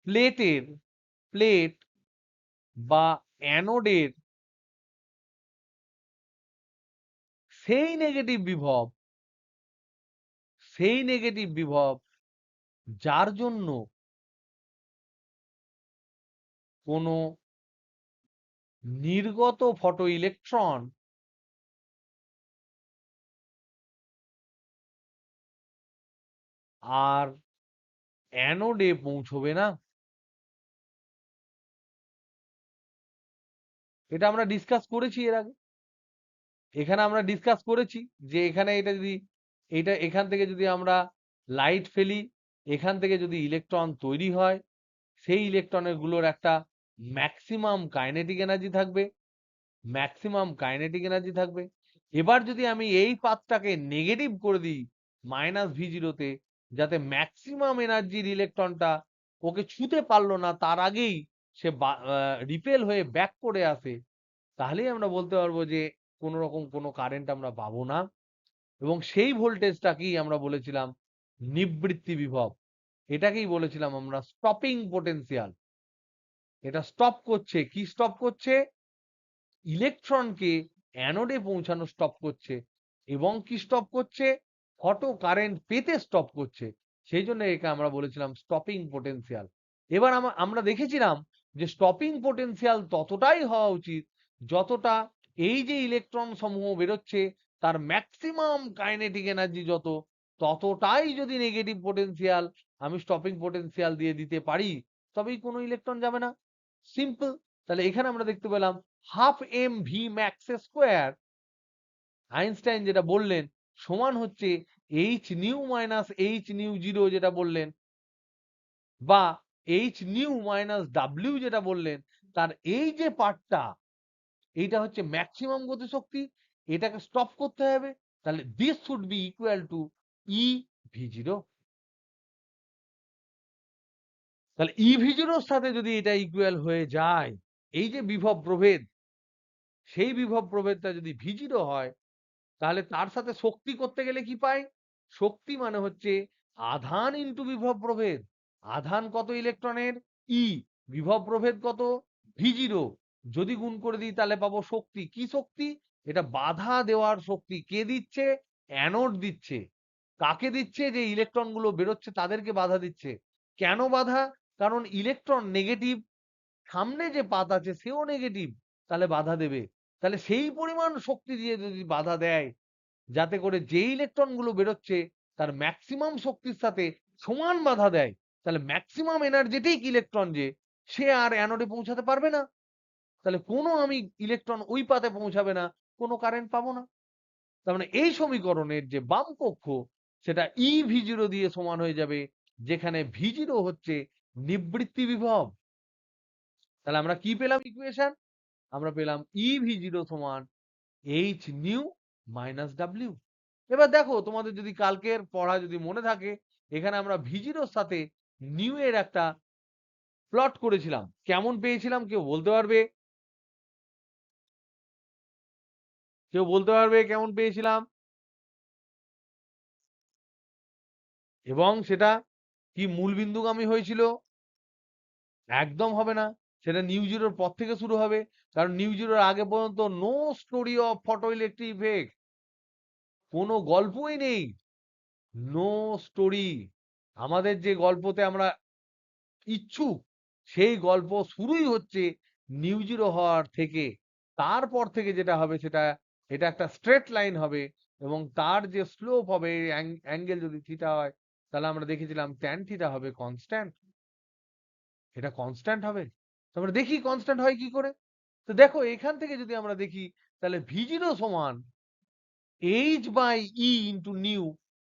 প্লেটের, প্লেট বা অ্যানোডের সেই নেগেটিভ বিভব, সেই নেগেটিভ বিভব যার জন্য কোনো নির্গত ফটো ইলেকট্রন আর অ্যানোডে পৌঁছবে না। এটা আমরা ডিসকাস করেছি এর আগে। এখানে আমরা ডিসকাস করেছি যে এখানে এটা যদি, এটা এখান থেকে যদি আমরা লাইট ফেলি, এখান থেকে যদি ইলেকট্রন তৈরি হয়, সেই ইলেকট্রনের গুলোর একটা ম্যাক্সিমাম কাইনেটিক এনার্জি থাকবে, ম্যাক্সিমাম কাইনেটিক এনার্জি থাকবে। এবার যদি আমি এই পাথটাকে নেগেটিভ করে দিই মাইনাস ভি জিরোতে, যাতে ম্যাক্সিমাম এনার্জির ইলেকট্রনটা ওকে ছুতে পারলো না, তার আগেই সে রিপেল হয়ে ব্যাক করে আসে, তাহলেই আমরা বলতে পারবো যে কোনো রকম কোনো কারেন্ট আমরা পাবো না। এবং সেই ভোল্টেজটাকেই আমরা বলেছিলাম নিবৃত্তি বিভব, এটাকেই বলেছিলাম আমরা স্টপিং পোটেনশিয়াল। এটা স্টপ করছে, কি স্টপ করছে? ইলেকট্রনকে অ্যানোডে পৌঁছানো স্টপ করছে। এবং কি স্টপ করছে? ফটো কারেন্ট পেতে স্টপ করছে। সেই জন্য একে আমরা বলেছিলাম স্টপিং পোটেনশিয়াল। এবার আমরা দেখেছিলাম যে স্টপিং পোটেনশিয়াল ততটাই হওয়া উচিত যতটা এই যে ইলেকট্রন সমূহ বেরোচ্ছে তার ম্যাক্সিমাম কাইনেটিক এনার্জি যত, ততটাই যদি নেগেটিভ পোটেনশিয়াল আমি স্টপিং পোটেনশিয়াল দিয়ে দিতে পারি, তবেই কোনো ইলেকট্রন যাবে না। সিম্পল। তাহলে এখানে আমরা দেখতে পেলাম half M V max square, Einstein যেটা বললেন, সমান হচ্ছে H nu minus H nu zero যেটা বললেন, বা এইচ নিউ মাইনাস ডাব্লিউ যেটা বললেন, তার এই যে পার্টটা, এইটা হচ্ছে ম্যাক্সিমাম গতিশক্তি, এটাকে স্টপ করতে হবে। তাহলে this should be equal to E V zero. তাহলে ই ভি জিরোর সাথে যদি এটা ইকুয়াল হয়ে যায়, এই যে বিভব প্রভেদ, সেই বিভব প্রভেদটা যদি ভি জিরো হয়, তাহলে তার সাথে শক্তি করতে গেলে কি পাই? শক্তি মানে হচ্ছে আধান ইন্টু বিভব প্রভেদ। আধান কত ইলেকট্রনের? ই। বিভব প্রভেদ কত? V zero. যদি গুণ করে দিই তাহলে পাবো শক্তি। কি শক্তি? এটা বাধা দেওয়ার শক্তি। কে দিচ্ছে? অ্যানোড দিচ্ছে। কাকে দিচ্ছে? যে ইলেকট্রন গুলো বেরোচ্ছে তাদেরকে বাধা দিচ্ছে। কেন বাধা? কারণ ইলেকট্রন নেগেটিভ, সামনে যে পাত আছে সেও নেগেটিভ, তাহলে বাধা দেবে। তাহলে সেই পরিমাণ শক্তি দিয়ে যদি বাধা দেয়, যাতে করে যে ইলেকট্রন গুলো বেরোচ্ছে তার ম্যাক্সিমাম শক্তির সাথে সমান বাধা দেয়, তাহলে ম্যাক্সিমাম এনার্জেটিক ইলেকট্রন যে, সে আর অ্যানোডে পৌঁছাতে পারবে না। তাহলে কোনো আমি ইলেকট্রন ওই পাতে পৌঁছাবে না, কোনো কারেন্ট পাবো না। তার মানে এই সমীকরণের যে বাম পক্ষ, সেটা ই ভি জিরো দিয়ে সমান হয়ে যাবে, যেখানে ভি জিরো হচ্ছে নিবৃত্তি বিভব। তাহলে আমরা কি পেলাম ইকুয়েশন? আমরা পেলাম ই ভি জিরো সমান এইচ নিউ মাইনাস ডাব্লিউ। এবার দেখো, তোমাদের যদি কালকের পড়া যদি মনে থাকে, এখানে আমরা ভি জিরোর সাথে নিউ এর একটা প্লট করেছিলাম। কেমন পেয়েছিলাম কেউ বলতে পারবে? কেউ বলতে পারবে কেমন পেয়েছিলাম? এবং সেটা কি মূলবিন্দুগামী হয়েছিল? একদম হবে না। সেটা নিউ জিরোর পর থেকে শুরু হবে, কারণ নিউ জিরোর আগে পর্যন্ত no story of photoelectric effect, কোনো গল্পই নেই। No story. আমাদের যে গল্পতে আমরা ইচ্ছুক, সেই গল্প শুরুই হচ্ছে নিউ জিরো হওয়ার থেকে। তারপর থেকে যেটা হবে সেটা, এটা একটা স্ট্রেট লাইন হবে, এবং তার যে স্লোপ হবে, অ্যাঙ্গেল যদি থিটা হয়, তাহলে আমরা দেখেছিলাম ট্যান থিটা হবে কনস্ট্যান্ট। এটা কনস্ট্যান্ট হবে। তো আমরা দেখি কনস্ট্যান্ট হয় কি করে। তো দেখো, এখান থেকে যদি আমরা দেখি, তাহলে ভি জিরো সমান h by E into nu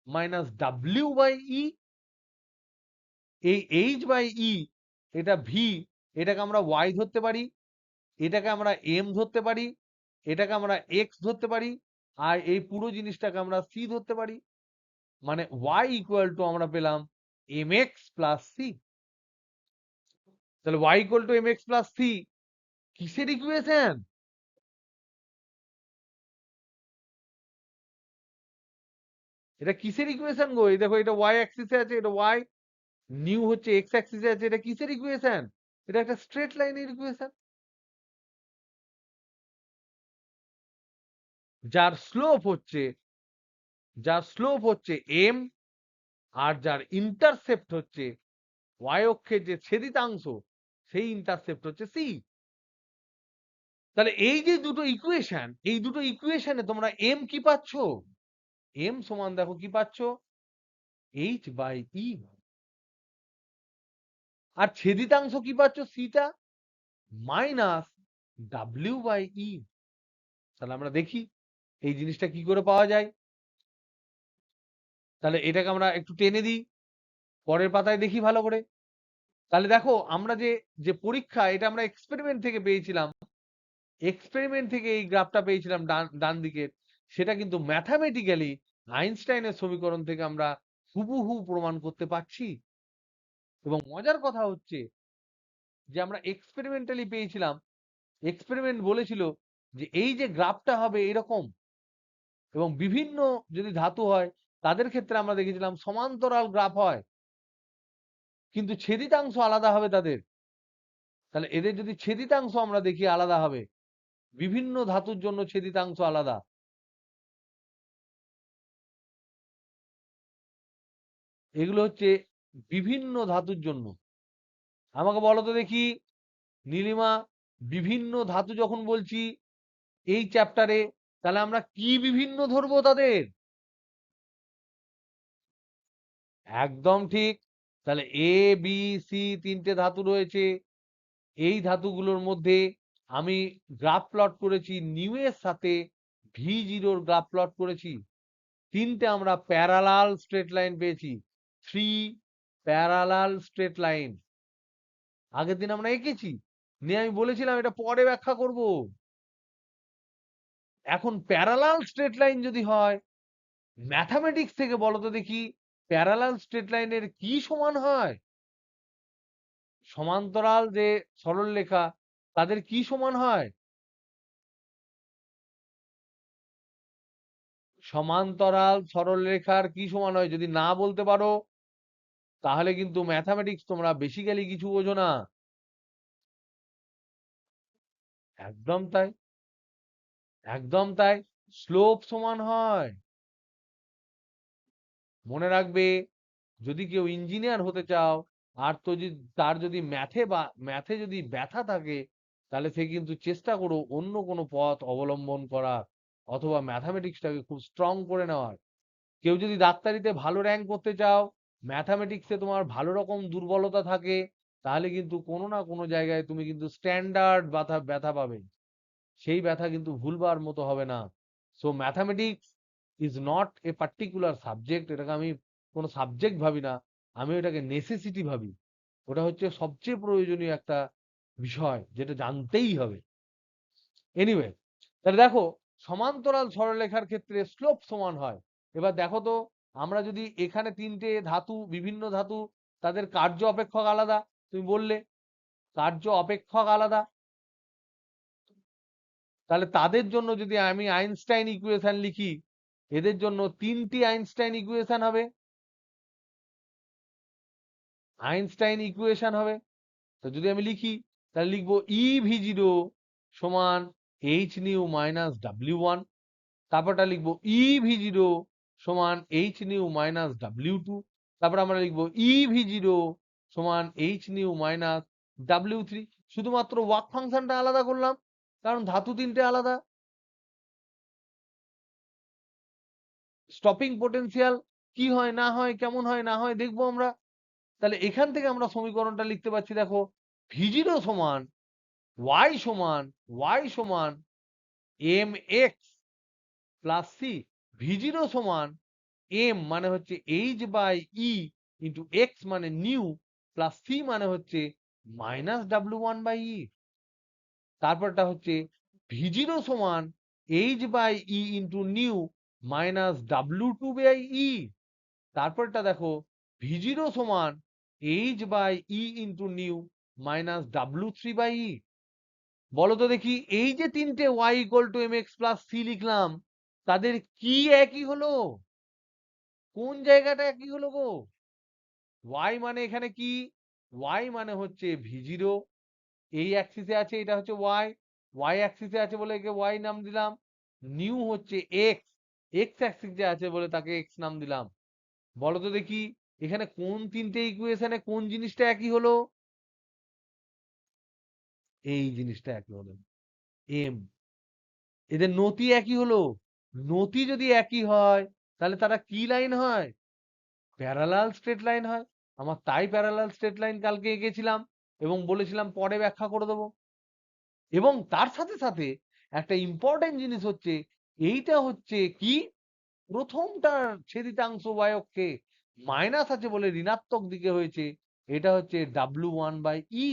minus W by E. এই এইচ বাই ই, এটা ভি, এটাকে আমরা ওয়াই ধরতে পারি, এটাকে আমরা এম ধরতে পারি, এটাকে আমরা এক্স ধরতে পারি, আর এই পুরো জিনিসটাকে আমরা সি ধরতে পারি। মানে ওয়াই ইকুয়াল টু আমরা পেলাম এম এক্স প্লাস সি। তাহলে Y equal to M X plus C কিসের ইকুয়েশন? এটা কিসের ইকুয়েশন গো? এই দেখো, এটা ওয়াই অ্যাক্সিসে আছে, এটা ওয়াই, নিউ হচ্ছে এক্স অ্যাক্সিসে আছে। এটা কিসের ইকুয়েশন? এটা একটা স্ট্রেট লাইনের ইকুয়েশন, যার স্লোপ হচ্ছে, যার স্লোপ হচ্ছে এম, আর যার ইন্টারসেপ্ট হচ্ছে ওয়াই অক্ষের যে ছেদিতাংশ, সেই ইন্টারসেপ্ট হচ্ছে সি। তাহলে এই যে দুটো ইকুয়েশন, এই দুটো ইকুয়েশনে তোমরা এম কি পাচ্ছ? এম সমান দেখো কি পাচ্ছ? এইচ বাই ই। আর ছেদিতাংশ কি পাচ্ছ? সিটা মাইনাস ডাব্লিউ বাই ই। তাহলে আমরা দেখি এই জিনিসটা কি করে পাওয়া যায়। তাহলে এটাকে আমরা একটু টেনে দিই, পরের পাতায় দেখি ভালো করে। তাহলে দেখো, আমরা যে যে পরীক্ষা, এটা আমরা এক্সপেরিমেন্ট থেকে পেয়েছিলাম। এক্সপেরিমেন্ট থেকে এই গ্রাফটা পেয়েছিলাম ডান ডান দিকের, সেটা কিন্তু ম্যাথামেটিক্যালি আইনস্টাইনের সমীকরণ থেকে আমরা হুবহু প্রমাণ করতে পারছি। এবং মজার কথা হচ্ছে যে আমরা এক্সপেরিমেন্টালি পেয়েছিলাম, এক্সপেরিমেন্ট বলেছিল যে এই যে গ্রাফটা হবে এরকম, এবং বিভিন্ন যদি ধাতু হয় তাদের ক্ষেত্রে আমরা দেখেছিলাম সমান্তরাল গ্রাফ হয়, কিন্তু ছেদিতাংশ আলাদা হবে তাদের। তাহলে এদের যদি ছেদিতাংশ আমরা দেখি আলাদা হবে, বিভিন্ন ধাতুর জন্য ছেদিতাংশ আলাদা। এগুলো হচ্ছে বিভিন্ন ধাতুর জন্য। আমাকে বলো তো দেখি, নীলিমা, বিভিন্ন ধাতু যখন বলছি এই চ্যাপ্টারে, তাহলে আমরা কি বিভিন্ন ধরবো তাদের? একদম ঠিক। তাহলে এ বি সি তিনটে ধাতু রয়েছে। এই ধাতুগুলোর মধ্যে আমি গ্রাফ প্লট করেছি নিউ এর সাথে V0 এর গ্রাফ প্লট করেছি। তিনটে আমরা প্যারালাল স্ট্রেট লাইন পেয়েছি, 3 প্যারালাল স্ট্রেট লাইন। আগের দিন আমরা এঁকেছি, নিয়ে আমি বলেছিলাম এটা পরে ব্যাখ্যা করব। এখন প্যারালাল স্ট্রেট লাইন যদি হয়, ম্যাথামেটিক্স থেকে বলো তো দেখি প্যারালাল স্ট্রেট লাইনের কি সমান হয়? সমান্তরাল যে সরলরেখা তাদের কি সমান হয়? সমান্তরাল সরলরেখার কি সমান হয়? যদি না বলতে পারো তাহলে কিন্তু ম্যাথামেটিক্স তোমরা বেসিক্যালি কিছু বোঝো না। একদম তাই, একদম তাই। স্লোপ সমান হয়। মনে রাখবে, যদি কেউ ইঞ্জিনিয়ার হতে চাও আর তো যদি তার যদি ম্যাথে যদি ব্যথা থাকে, তাহলে সে কিন্তু চেষ্টা করো অন্য কোনো পথ অবলম্বন করার, অথবা ম্যাথামেটিক্সটাকে খুব স্ট্রং করে নেওয়ার। কেউ যদি ডাক্তারিতে ভালো র্যাঙ্ক করতে চাও, ম্যাথামেটিক্সে তোমার ভালো রকম দুর্বলতা থাকে, তাহলে কিন্তু কোনো না কোনো জায়গায় তুমি কিন্তু স্ট্যান্ডার্ড ব্যথা ব্যথা পাবে। সেই ব্যথা কিন্তু ভুলবার মতো হবে না। So mathematics is not a particular subject. এটাকে আমি কোনো সাবজেক্ট ভাবি না, আমি এটাকে নেসেসিটি ভাবি। ওটা হচ্ছে সবচেয়ে প্রয়োজনীয় একটা বিষয় যেটা জানতেই হবে। এনিওয়ে, তাহলে দেখো সমান্তরাল সরলরেখার ক্ষেত্রে স্লোপ সমান হয়। এবার দেখো তো, আমরা যদি এখানে তিনটে ধাতু, বিভিন্ন ধাতু, তাদের কার্য অপেক্ষক আলাদা, তুমি বললে কার্য অপেক্ষক আলাদা, তাহলে তাদের জন্য যদি আমি আইনস্টাইন ইকুয়েশন লিখি, এদের জন্য তিনটি আইনস্টাইন ইকুয়েশন হবে। আইনস্টাইন ইকুয়েশন হবে। তো যদি আমি লিখি, তাহলে লিখবো E V0 সমান এইচ নিউ মাইনাস W1। তারপরটা লিখবো E V0 সমান এইচ নিউ মাইনাস W2। তারপর আমরা লিখবো E V0 সমান এইচ নিউ মাইনাস W3। শুধুমাত্র ওয়ার্ক ফাংশনটা আলাদা করলাম, কারণ ধাতু তিনটে আলাদা। স্টপিং পোটেনশিয়াল কি হয় না হয়, কেমন হয় না হয় দেখবো আমরা। তাহলে এখান থেকে আমরা সমীকরণটা লিখতে পারছি, দেখো V0 সমান y সমান mx প্লাস সি। V0 সমান m মানে হচ্ছে h/e ইন্টু x মানে নিউ, প্লাস সি মানে হচ্ছে মাইনাস W1/e। তারপরটা হচ্ছে V0 সমান h/e into nu minus W2/e। তারপরটা দেখো V0 সমান h/e into nu minus W3/e। বলো তো দেখি, এই যে তিনটে y equal to mx plus C লিখলাম, তাদের কি একই হলো? কোন জায়গাটা একই হলো গো? y মানে এখানে কি? y মানে হচ্ছে V0, এই অ্যাক্সিসে আছে, এটা হচ্ছে y, y অ্যাক্সিসে আছে বলে একে y নাম দিলাম। নিউ হচ্ছে x, x অ্যাক্সিসে আছে বলে তাকে x নাম দিলাম। বলো তো দেখি, এখানে কোন তিনটে ইকুয়েশনে কোন জিনিসটা একই হলো? এই জিনিসটা একই হলো, এম। এদের নতি একই হলো। নতি যদি একই হয়, তাহলে তারা কি লাইন হয়? প্যারালাল স্ট্রেট লাইন হয়। আমার তাই প্যারালাল স্ট্রেট লাইন কালকে এঁকেছিলাম এবং বলেছিলাম পরে ব্যাখ্যা করে দেবো। এবং তার সাথে সাথে একটা ইম্পর্টেন্ট জিনিস হচ্ছে, এইটা হচ্ছে কি, প্রথমটার ছেদিতাংশ বায়ককে মাইনাস আছে বলে ঋণাত্মক দিকে হয়েছে, এটা হচ্ছে W1/e।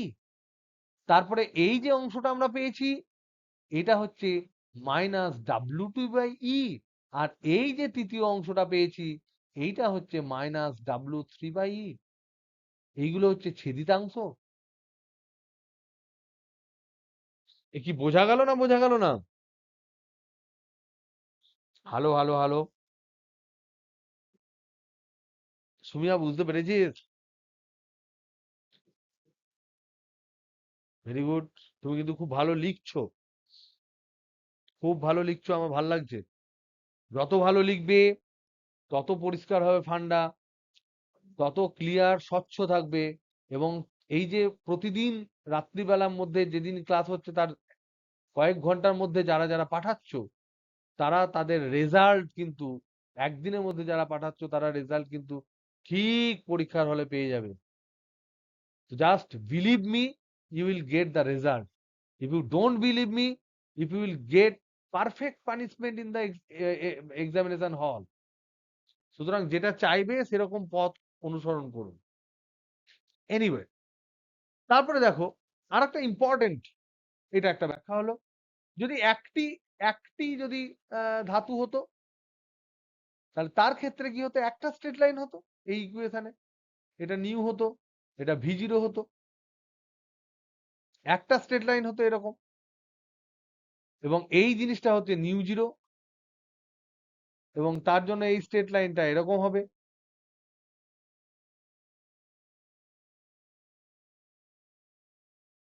তারপরে এই যে অংশটা আমরা পেয়েছি, এটা হচ্ছে মাইনাস W2/e। আর এই যে তৃতীয় অংশটা পেয়েছি, এইটা হচ্ছে মাইনাস W3/e। এইগুলো হচ্ছে ছেদিতাংশ। এ কি বোঝা গেল না বোঝা গেল না? হ্যালো হ্যালো হ্যালো, সুমিয়া বুঝতে পেরেছিস? Very good. তুমি কিন্তু খুব ভালো লিখছো, খুব ভালো লিখছো, আমার ভালো লাগছে। যত ভালো লিখবে তত পরিষ্কার হবে ফান্ডা, তত ক্লিয়ার স্বচ্ছ থাকবে। এবং এই যে প্রতিদিন রাত্রিবেলার মধ্যে যেদিন ক্লাস হচ্ছে তার কয়েক ঘন্টার মধ্যে যারা যারা পাঠাচ্ছ তারা তাদের রেজাল্ট কিন্তু একদিনের মধ্যে যারা পাঠাচ্ছ তারা রেজাল্ট কিন্তু ঠিক পরীক্ষার হলে পেয়ে যাবে। Just believe me, you will get the result. If you don't believe me, if you will get perfect punishment in the examination hall. সুতরাং যেটা চাইবে সেরকম পথ অনুসরণ করুন। এনিওয়ে, তারপরে দেখো আর একটা ইম্পর্টেন্ট, এটা একটা ব্যাখ্যা হলো, যদি একটি একটি যদি ধাতু হতো তাহলে তার ক্ষেত্রে কি হতো, একটা স্ট্রেট লাইন হতো এই ইকুয়েশনে, এটা নিউ হতো, এটা ভি0 হতো, একটা স্ট্রেট লাইন হতো এরকম, এবং এই জিনিসটা হচ্ছে নিউ0, এবং তার জন্য এই স্ট্রেট লাইনটা এরকম হবে।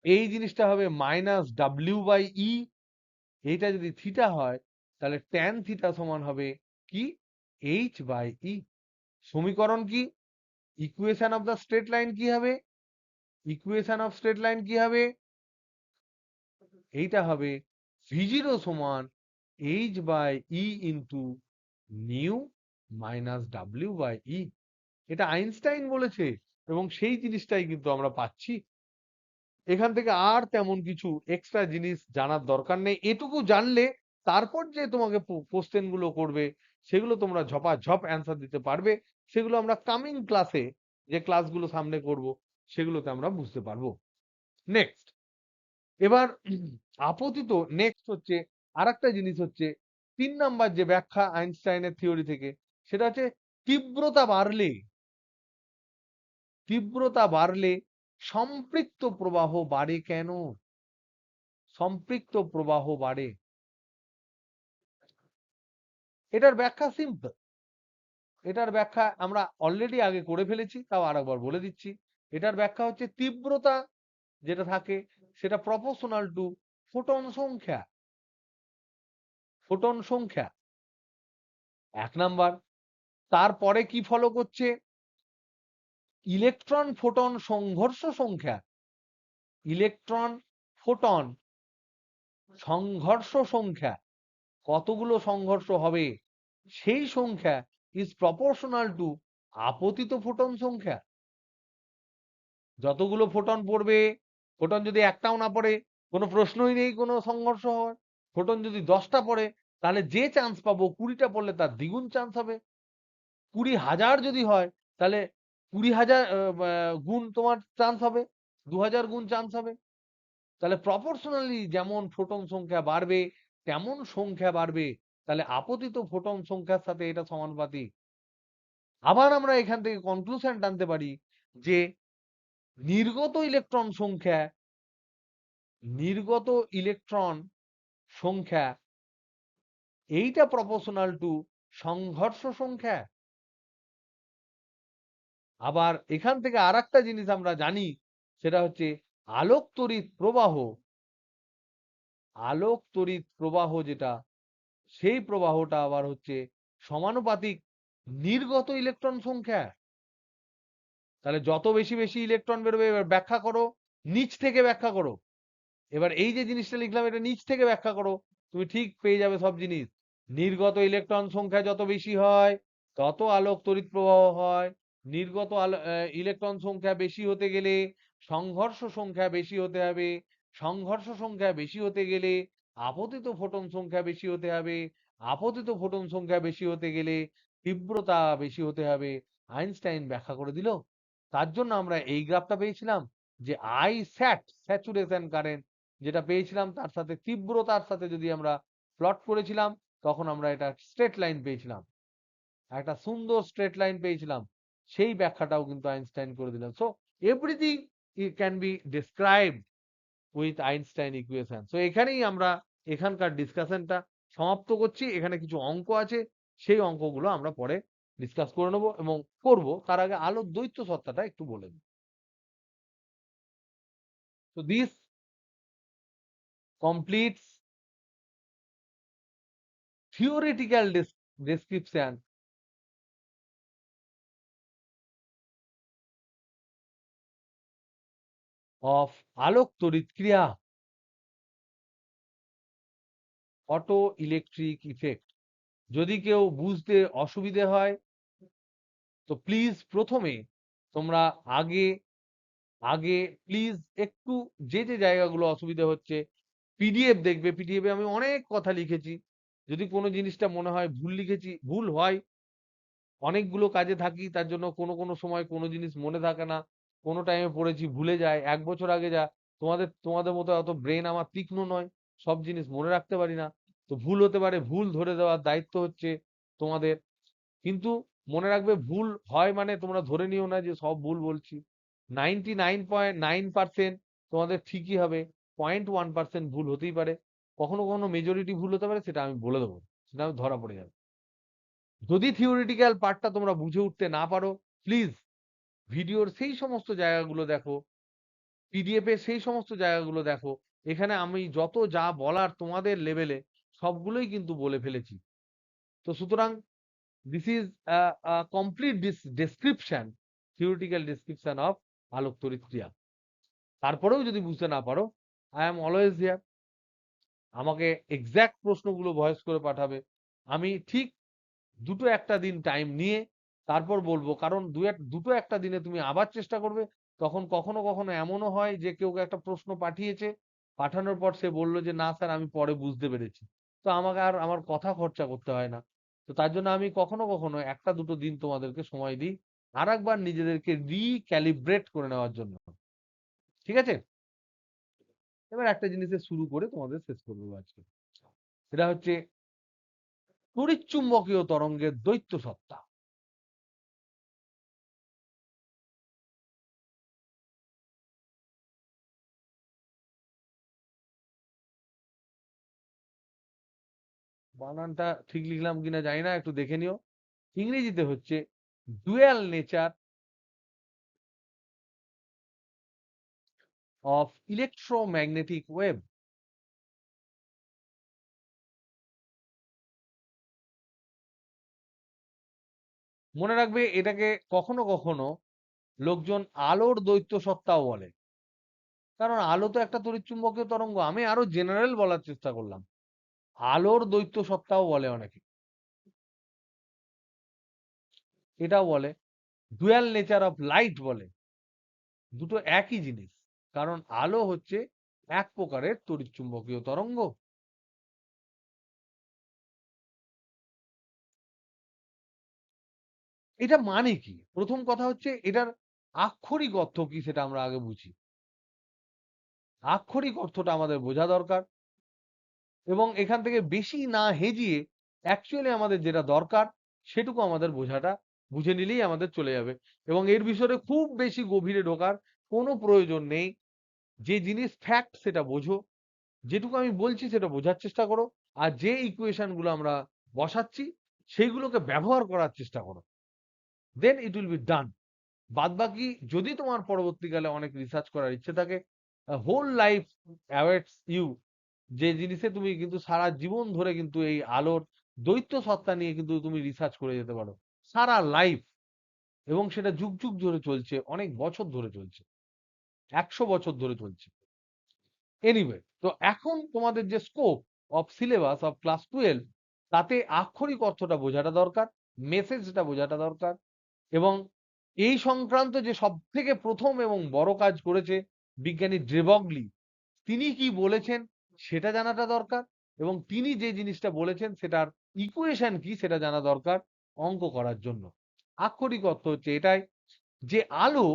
এই জিনিসটা হবে -w/e। এইটা যদি থিটা হয় তাহলে ট্যান থিটা সমান হবে কি, h/e। সমীকরণ কি, equation of the straight line কি হবে, ইকুয়েশন অফ স্ট্রেট লাইন কি হবে, এইটা হবে v0 সমান h/e into nu minus w/e। এটা আইনস্টাইন বলেছে এবং সেই জিনিসটাই কিন্তু আমরা পাচ্ছি। এখান থেকে আর তেমন কিছু এক্সট্রা জিনিস জানার দরকার নেই। এটুকু জানলে তারপর যে তোমাকে কোশ্চেন গুলো করবে সেগুলো তোমরা ঝপাঝপ অ্যান্সার দিতে পারবে। সেগুলো আমরা কামিং ক্লাসে, যে ক্লাসগুলো সামনে করব, সেগুলোতে আমরা বুঝতে পারবো। নেক্সট, এবার আপতিত নেক্সট হচ্ছে আরেকটা জিনিস হচ্ছে ৩ নাম্বার যে ব্যাখ্যা আইনস্টাইনের থিওরি থেকে, সেটা হচ্ছে তীব্রতা বাড়লে, তীব্রতা বাড়লে সম্পৃক্ত প্রবাহ বাড়ে কেন, সম্পৃক্ত প্রবাহ বাড়ে। এটার ব্যাখ্যা সিম্পল, এটার ব্যাখ্যা আমরা অলরেডি আগে করে ফেলেছি, তাও আরেকবার বলে দিচ্ছি। এটার ব্যাখ্যা হচ্ছে তীব্রতা যেটা থাকে সেটা প্রপোর্শনাল টু ফোটন সংখ্যা, ফোটন সংখ্যা ১ নাম্বার। তারপরে কি ফলো করছে, ইলেকট্রন ফোটন সংঘর্ষ সংখ্যা, ইলেকট্রন ফোটন সংঘর্ষ সংখ্যা, কতগুলো সংঘর্ষ হবে সেই সংখ্যা ইজ প্রপোর্শনাল টু আপতিত ফোটন সংখ্যা। যতগুলো ফোটন পড়বে, ফোটন যদি একটাও না পড়ে কোনো প্রশ্নই নেই কোনো সংঘর্ষ হওয়ার। ফোটন যদি 10টা পড়ে তাহলে যে চান্স পাবো 20টা পড়লে তার দ্বিগুণ চান্স হবে। 20,000 যদি হয় তাহলে 20,000 গুণ তোমার চান্স হবে, 2,000 গুণ চান্স হবে। তাহলে প্রপোর্শনালি যেমন ফোটন সংখ্যা বাড়বে তেমন সংখ্যা বাড়বে, তাহলে আপতিত ফোটন সংখ্যার সাথে এটা সমানুপাতিক। আবার আমরা এখান থেকে কনক্লুশন টানতে পারি যে নির্গত ইলেকট্রন সংখ্যা, নির্গত ইলেকট্রন সংখ্যা এইটা প্রপোর্শনাল টু সংঘর্ষ সংখ্যা। আবার এখান থেকে আরেকটা জিনিস আমরা জানি, সেটা হচ্ছে আলোক তড়িৎ প্রবাহ, আলোক তড়িৎ প্রবাহ যেটা, সেই প্রবাহটা আবার হচ্ছে সমানুপাতিক নির্গত ইলেকট্রন সংখ্যা। তাহলে যত বেশি বেশি ইলেকট্রন বেরোবে, এবার ব্যাখ্যা করো, নিচ থেকে ব্যাখ্যা করো। এবার এই যে জিনিসটা লিখলাম এটা নিচ থেকে ব্যাখ্যা করো, তুমি ঠিক পেয়ে যাবে সব জিনিস। নির্গত ইলেকট্রন সংখ্যা যত বেশি হয় তত আলোক তড়িৎ প্রবাহ হয়। নির্গত ইলেকট্রন সংখ্যা বেশি হতে গেলে সংঘর্ষ সংখ্যা বেশি হতে হবে। সংঘর্ষ সংখ্যা বেশি হতে গেলে আপতিত ফোটন সংখ্যা বেশি হতে হবে। আপতিত ফোটন সংখ্যা বেশি হতে গেলে তীব্রতা বেশি হতে হবে। আইনস্টাইন ব্যাখ্যা করে দিল। তার জন্য আমরা এই গ্রাফটা পেয়েছিলাম যে আই স্যাট, স্যাচুরেশন কারেন্ট যেটা পেয়েছিলাম তার সাথে তীব্রতার সাথে যদি আমরা প্লট করেছিলাম তখন আমরা এটা স্ট্রেট লাইন পেয়েছিলাম, একটা সুন্দর স্ট্রেট লাইন পেয়েছিলাম। সেই ব্যাখ্যাটাও কিন্তু আইনস্টাইন করে দিলেন। So everything can be described with Einstein equation. So এখানেই আমরা এখানকার ডিসকাশনটা সমাপ্ত করছি। এখানে কিছু অঙ্ক আছে, সেই অঙ্কগুলো আমরা পরে ডিসকাস করে নেবো এবং করব। তার আগে আলোর দ্বৈত সত্তাটা একটু বলে দিই। So this completes theoretical description of আলোক তড়িৎ ক্রিয়া, অটো ইলেকট্রিক ইফেক্ট। যদি কেউ বুঝতে অসুবিধে হয় তো প্লিজ প্রথমে তোমরা আগে আগে প্লিজ একটু যে যে জায়গাগুলো অসুবিধা হচ্ছে পিডিএফ দেখবে। পিডিএফে আমি অনেক কথা লিখেছি। যদি কোনো জিনিসটা মনে হয় ভুল লিখেছি, ভুল হয়, অনেকগুলো কাজে থাকি, তার জন্য কোনো কোনো সময় কোনো জিনিস মনে থাকে না, কোনো টাইমে পড়েছি ভুলে যায়, 1 বছর আগে যা। তোমাদের তোমাদের মতো অত ব্রেন আমার তীক্ষ্ণ নয়, সব জিনিস মনে রাখতে পারি না। তো ভুল হতে পারে, ভুল ধরে দেওয়ার দায়িত্ব হচ্ছে তোমাদের। কিন্তু মনে রাখবে, ভুল হয় মানে তোমরা ধরে নিও না যে সব ভুল বলছি। 99.9% তোমাদের ঠিকই হবে, 0.1% ভুল হতেই পারে। কখনো কখনো মেজরিটি ভুল হতে পারে, সেটা আমি বলে দেবো, সেটা আমি ধরা পড়ে যাবে। যদি থিওরিটিক্যাল পার্টটা তোমরা বুঝে উঠতে না পারো, প্লিজ ভিডিওর সেই সমস্ত জায়গাগুলো দেখো, পিডিএফ এর সেই সমস্ত জায়গাগুলো দেখো। এখানে আমি যত যা বলার তোমাদের লেভেলে সবগুলোই কিন্তু বলে ফেলেছি। তো সুতরাং this is complete description, theoretical description of আলোক তড়িৎ ক্রিয়া। তারপরেও যদি বুঝতে না পারো, আই এম অলওয়েজ হিয়ার। আমাকে এক্সাক্ট প্রশ্নগুলো ভয়েস করে পাঠাবে। আমি ঠিক দুটো একটা দিন টাইম নিয়ে তারপর বলবো। কারণ দুটো একটা দিনে তুমি আবার চেষ্টা করবে, তখন কখনো কখনো এমনও হয় যে কেউ একটা প্রশ্ন পাঠিয়েছে, পাঠানোর পর সে বললো যে না স্যার আমি পরে বুঝতে পেরেছি। তো আমাকে আর আমার কথা খরচা করতে হয় না। তো তার জন্য আমি কখনো কখনো একটা দুটো দিন তোমাদেরকে সময় দিই আর একবার নিজেদেরকে রিক্যালিব্রেট করে নেওয়ার জন্য। ঠিক আছে? এবার একটা জিনিসে শুরু করে তোমাদের শেষ করবো আজকে। সেটা হচ্ছে তড়িৎচুম্বকীয় তরঙ্গের দ্বৈত সত্তা। বানানটা ঠিক লিখলাম কিনা জানি না, একটু দেখে নিও। ইংরেজিতে হচ্ছে dual nature of electromagnetic wave. মনে রাখবে, এটাকে কখনো কখনো লোকজন আলোর দ্বৈত সত্তাও বলে। কারণ আলো তো একটা তড়িৎচুম্বকীয় তরঙ্গ। আমি আরো জেনারেল বলার চেষ্টা করলাম। আলোর দ্বৈত সত্তাও বলে অনেকে, এটাও বলে। ডুয়াল নেচার অফ লাইট বলে। দুটো একই জিনিস। কারণ আলো হচ্ছে এক প্রকারের তড়িৎচুম্বকীয় তরঙ্গ। এটা মানে কি? প্রথম কথা হচ্ছে এটার আক্ষরিক অর্থ কি সেটা আমরা আগে বুঝি। আক্ষরিক অর্থটা আমাদের বোঝা দরকার, এবং এখান থেকে বেশি না হেজিয়ে অ্যাকচুয়ালি আমাদের যেটা দরকার সেটুকু আমাদের বুঝে নিলেই আমাদের চলে যাবে। এবং এর বিষয়ে খুব বেশি গভীরে ঢোকার কোনো প্রয়োজন নেই। যে জিনিস ফ্যাক্ট সেটা বোঝো, যেটুকু আমি বলছি সেটা বোঝার চেষ্টা করো, আর যে ইকুয়েশন গুলো আমরা বসাচ্ছি সেইগুলোকে ব্যবহার করার চেষ্টা করো। দেন ইট উইল বি ডান। বাদবাকি যদি তোমার পরবর্তীকালে অনেক রিসার্চ করার ইচ্ছে থাকে, হোল লাইফ অ্যাওয়েটস ইউ, যে জিনিসে তুমি কিন্তু সারা জীবন ধরে কিন্তু এই আলোর দ্বৈত সত্তা নিয়ে কিন্তু তুমি রিসার্চ করে যেতে পারো সারা লাইফ। এবং সেটা যুগ যুগ ধরে চলছে, অনেক বছর ধরে চলছে, 100 বছর ধরে চলছে। এনিওয়ে, তো এখন তোমাদের যে scope of syllabus of class 12, তাতে আক্ষরিক অর্থটা বোঝাটা দরকার, মেসেজটা বোঝাটা দরকার। এবং এই সংক্রান্ত যে সব থেকে প্রথম এবং বড় কাজ করেছে বিজ্ঞানী ড্রেবগলি, তিনি কি বলেছেন সেটা জানাটা দরকার। এবং তিনি যে জিনিসটা বলেছেন সেটার ইকুয়েশন কি সেটা জানা দরকার অঙ্ক করার জন্য। আক্ষরিক অর্থ হচ্ছে এটাই, যে আলো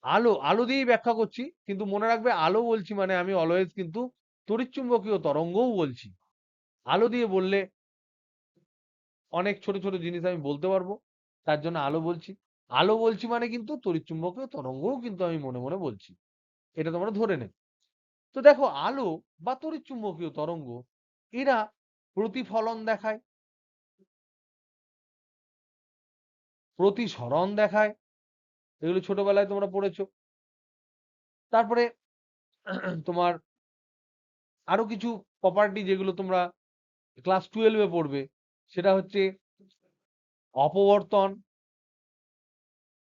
আলো আলো দিয়েই ব্যাখ্যা করছি। কিন্তু মনে রাখবে, আলো বলছি মানে আমি অলওয়েজ কিন্তু তড়িৎচুম্বকীয় তরঙ্গও বলছি। আলো দিয়ে বললে অনেক ছোট ছোট জিনিস আমি বলতে পারবো, তার জন্য আলো বলছি। আলো বলছি মানে কিন্তু তড়িৎচুম্বকীয় তরঙ্গও কিন্তু আমি মনে মনে বলছি, এটা তোমরা ধরে নেবে। তো দেখো, আলো বা তড়িৎচুম্বকীয় তরঙ্গ, এরা প্রতিফলন দেখায়, প্রতিসরণ দেখায়, এগুলো ছোটবেলায় তোমরা পড়েছো। তারপরে তোমার আরো কিছু প্রপার্টি যেগুলো তোমরা ক্লাস 12-এ পড়বে, সেটা হচ্ছে অপবর্তন,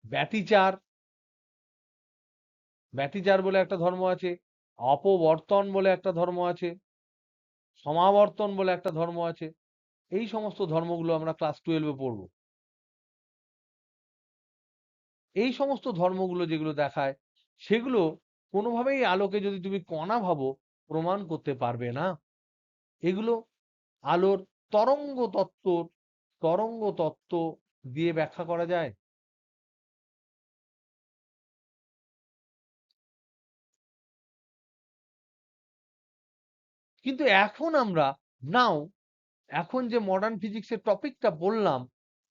ব্যতিচার, ব্যতিচার বলে একটা ধর্ম আছে, অপবর্তন বলে একটা ধর্ম আছে, সমাবর্তন বলে একটা ধর্ম আছে। এই সমস্ত ধর্মগুলো আমরা ক্লাস 12-এ পড়বো। এই সমস্ত ধর্মগুলো যেগুলো দেখায়, সেগুলো কোনোভাবেই আলোকে যদি তুমি কণা ভাবো প্রমাণ করতে পারবে না। এগুলো আলোর তরঙ্গ তত্ত্ব দিয়ে ব্যাখ্যা করা যায়। কিন্তু এখন আমরা নাও এখন যে মডার্ন ফিজিক্সের টপিকটা বললাম,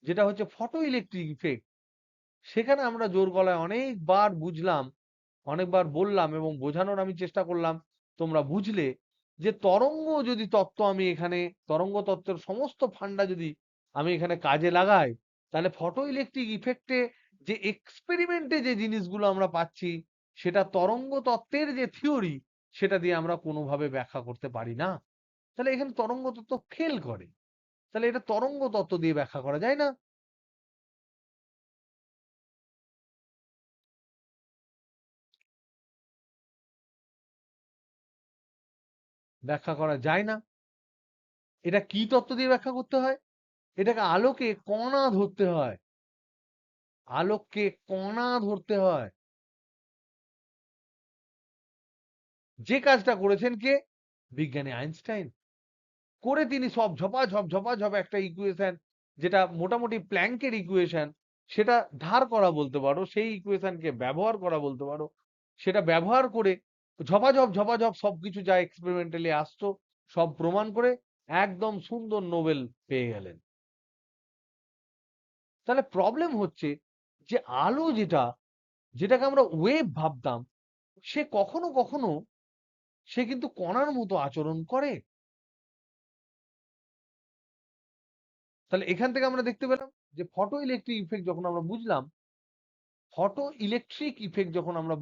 যেটা হচ্ছে ফটো ইলেকট্রিক ইফেক্ট, সেখানে আমরা জোর গলায় অনেকবার বুঝলাম, অনেকবার বললাম এবং বোঝানোর আমি চেষ্টা করলাম, তোমরা বুঝলে যে তরঙ্গ তত্ত্বের সমস্ত ফান্ডা যদি আমি এখানে কাজে লাগাই, তাহলে ফটো ইলেকট্রিক ইফেক্টে যে এক্সপেরিমেন্টে যে জিনিসগুলো আমরা পাচ্ছি, সেটা তরঙ্গ তত্ত্বের যে থিওরি, সেটা দিয়ে আমরা কোনোভাবে ব্যাখ্যা করতে পারি না। তাহলে এখানে তরঙ্গ তত্ত্ব ফেল করে। তাহলে এটা তরঙ্গ তত্ত্ব দিয়ে ব্যাখ্যা করা যায় না। ব্যাখ্যা করা যায় না। এটা কি তত্ত্ব দিয়ে ব্যাখ্যা করতে হয়? এটাকে আলোকে কণা ধরতে হয়। আলোককে কণা ধরতে হয়। যে কাজটা করেছেন কে? বিজ্ঞানী আইনস্টাইন। করে তিনি সব ঝপাঝপ একটা ইকুয়েশন, যেটা মোটামুটি প্ল্যাঙ্কের ইকুয়েশন, সেটা ধার করা বলতে পারো, সেই ইকুয়েশনকে ব্যবহার করা বলতে পারো। সেটা ব্যবহার করে ঝপাঝপ সবকিছু যা এক্সপেরিমেন্টালি আসতো সব প্রমাণ করে একদম সুন্দর নোবেল পেয়ে গেলেন। তাহলে প্রবলেম হচ্ছে যে আলো যেটাকে আমরা ওয়েভ ভাবতাম, সে কখনো কখনো সে কিন্তু কণার মতো আচরণ করে। তাহলে এখান থেকে আমরা দেখতে পেলাম যে ফটো ইলেকট্রিক ইফেক্ট যখন আমরা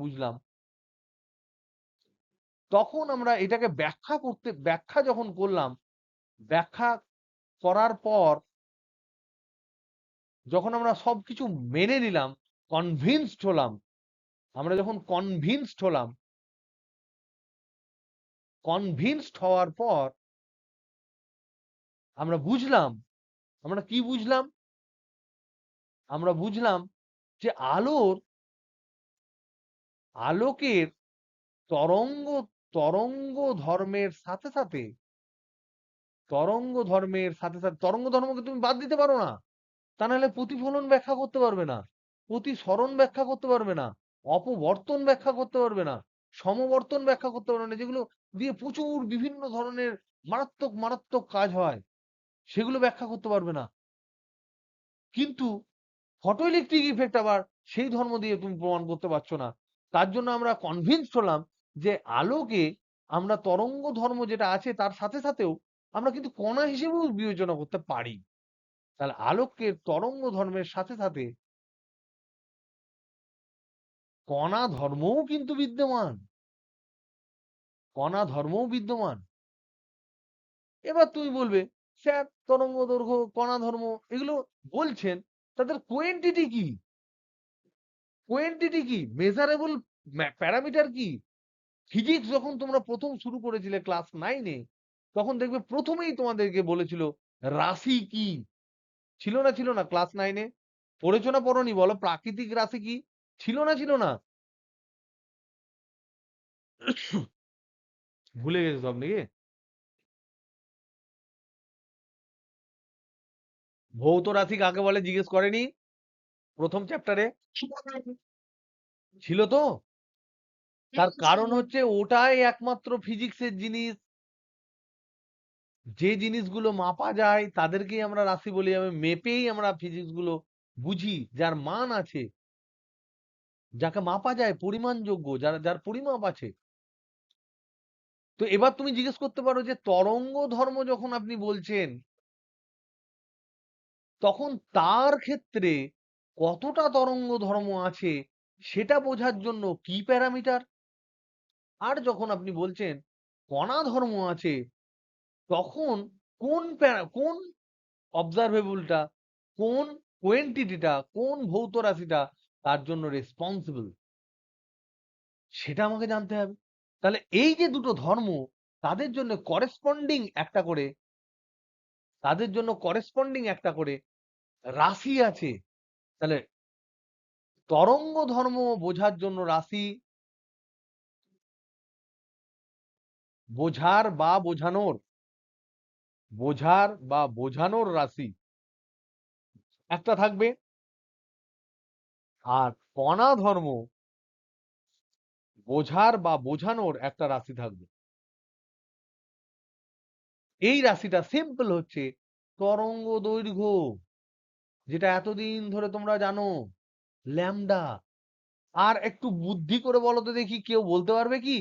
বুঝলাম, তখন আমরা এটাকে ব্যাখ্যা যখন করলাম, ব্যাখ্যা করার পর যখন আমরা সবকিছু মেনে নিলাম, কনভিন্সড হলাম, আমরা যখন কনভিন্সড হওয়ার পর আমরা বুঝলাম, আমরা কি বুঝলাম? আমরা বুঝলাম যে আলোকের তরঙ্গ তরঙ্গ ধর্মের সাথে সাথে তরঙ্গ ধর্মকে তুমি বাদ দিতে পারো না। তা নাহলে প্রতিফলন ব্যাখ্যা করতে পারবে না, প্রতিসরণ ব্যাখ্যা করতে পারবে না, অপবর্তন ব্যাখ্যা করতে পারবে না, সমবর্তন ব্যাখ্যা করতে পারবে না, যেগুলো দিয়ে প্রচুর বিভিন্ন ধরনের মারাত্মক মারাত্মক কাজ হয়, সেগুলো ব্যাখ্যা করতে পারবে না। কিন্তু ফটো ইলেকট্রিক ইফেক্ট আবার সেই ধর্ম দিয়ে তুমি প্রমাণ করতে পারছো না। তার জন্য আমরা কনভিন্সড হলাম যে আলোকে আমরা তরঙ্গ ধর্ম যেটা আছে তার সাথে সাথেও আমরা কিন্তু কণা হিসেবেও বিবেচনা করতে পারি। তাহলে আলোককে তরঙ্গ ধর্মের সাথে সাথে কণা ধর্মও কিন্তু বিদ্যমান। কণা ধর্মও বিদ্যমান। এবার তুমি বলবে, স্যার তরঙ্গ দৈর্ঘ্য, কণা ধর্ম এগুলো বলছেন, তাদের কোয়েন্টিটি কি? কোয়েন্টিটি কি? মেজারেবল প্যারামিটার কি? ফিজিক্স যখন তোমরা প্রথম শুরু করেছিলে ক্লাস 9-এ, তখন দেখবে প্রথমেই তোমাদেরকে বলেছিল রাশি কি? ছিল না ক্লাস 9-এ? পড়েছো না পড়োনি বলো? প্রাকৃতিক রাশি কি? ছিল না? ভুলে গেছো সব নাকি? ভৌত রাশি কাকে বলে জিজ্ঞেস করেনি প্রথম চ্যাপ্টারে? ছিল তো? তার কারণ হচ্ছে ওটাই একমাত্র ফিজিক্সের জিনিস, যে জিনিসগুলো মাপা যায় তাদেরকেই আমরা রাশি বলি। মেপেই আমরা ফিজিক্স গুলো বুঝি, যার মান আছে, যাকে মাপা যায়, পরিমাণযোগ্য, যার পরিমাপ আছে। তো এবার তুমি জিজ্ঞেস করতে পারো যে তরঙ্গ ধর্ম যখন আপনি বলছেন, তখন তার ক্ষেত্রে কতটা তরঙ্গ ধর্ম আছে সেটা বোঝার জন্য কি প্যারামিটার? আর যখন আপনি বলছেন কণা ধর্ম আছে, তখন কোন অবজারভেবলটা, কোন কোয়েন্টিটিটা, কোন ভৌত রাশিটা তার জন্য রেসপন্সিবল, সেটা আমাকে জানতে হবে। তাহলে এই যে দুটো ধর্ম, তাদের জন্য করেসপন্ডিং একটা করে তাদের জন্য করেসপন্ডিং একটা করে রাশি আছে। তাহলে তরঙ্গ ধর্ম বোঝার জন্য রাশি, বোঝার বা বোঝানোর রাশি একটা থাকবে। আর কণা ধর্ম বোঝার বা বোঝানোর একটা রাশি থাকবে। এই রাশিটা সিম্পল হচ্ছে তরঙ্গ দৈর্ঘ্য, যেটা এতদিন ধরে তোমরা জানো, ল্যামডা। আর একটু বুদ্ধি করে বলো তো দেখি, কেউ বলতে পারবে কি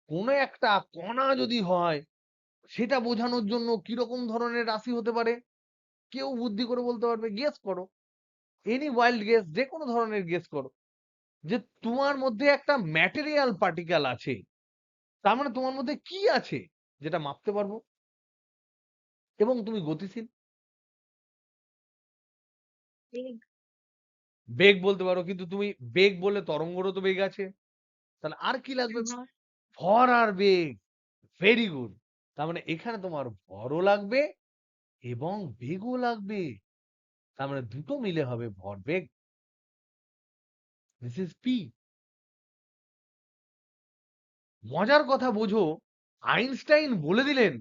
কোন একটা কণা যদি হয় সেটা বোঝানোর জন্য কিরকম ধরনের রাশি হতে পারে? কেউ বুদ্ধি করে বলতে পারবে? গেস করো, এনি ওয়াইল্ড গেস, যে কোনো ধরনের গেস করো। যে তোমার মধ্যে একটা ম্যাটেরিয়াল পার্টিকেল আছে, তার মানে তোমার মধ্যে কি আছে যেটা মাপতে পারবো, এবং তুমি গতিশীল। বেগ বলতে পারো, কিন্তু তুমি বেগ বললে তরঙ্গরও তো বেগ আছে, তাহলে আর কি লাগবে? ভর আর বেগ। Very good. তার মানে এখানে তোমার ভরও লাগবে এবং বেগও লাগবে। তার মানে দুটো মিলে হবে ভর বেগ। This is P. মজার কথা বোঝো, আইনস্টাইন বলে দিলেন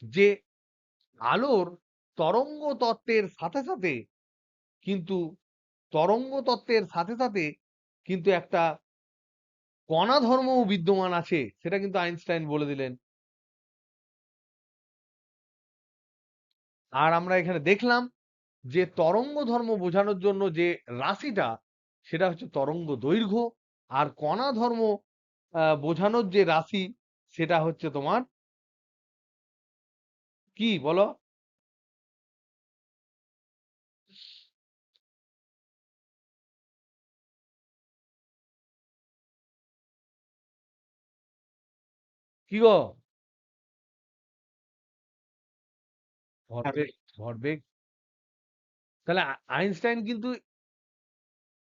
যে আলোর তরঙ্গ তত্ত্বের সাথে সাথে কিন্তু কিন্তু একটা কণা ধর্মও বিদ্যমান আছে, সেটা কিন্তু আইনস্টাইন বলে দিলেন। আর আমরা এখানে দেখলাম যে তরঙ্গ ধর্ম বোঝানোর জন্য যে রাশিটা, সেটা হচ্ছে তরঙ্গ দৈর্ঘ্য। আর কণা ধর্ম বোঝানোর যে রাশি, সেটা হচ্ছে তোমার কি বলো? কি গো? ভরবেগ। ভরবেগ। তাহলে আইনস্টাইন কিন্তু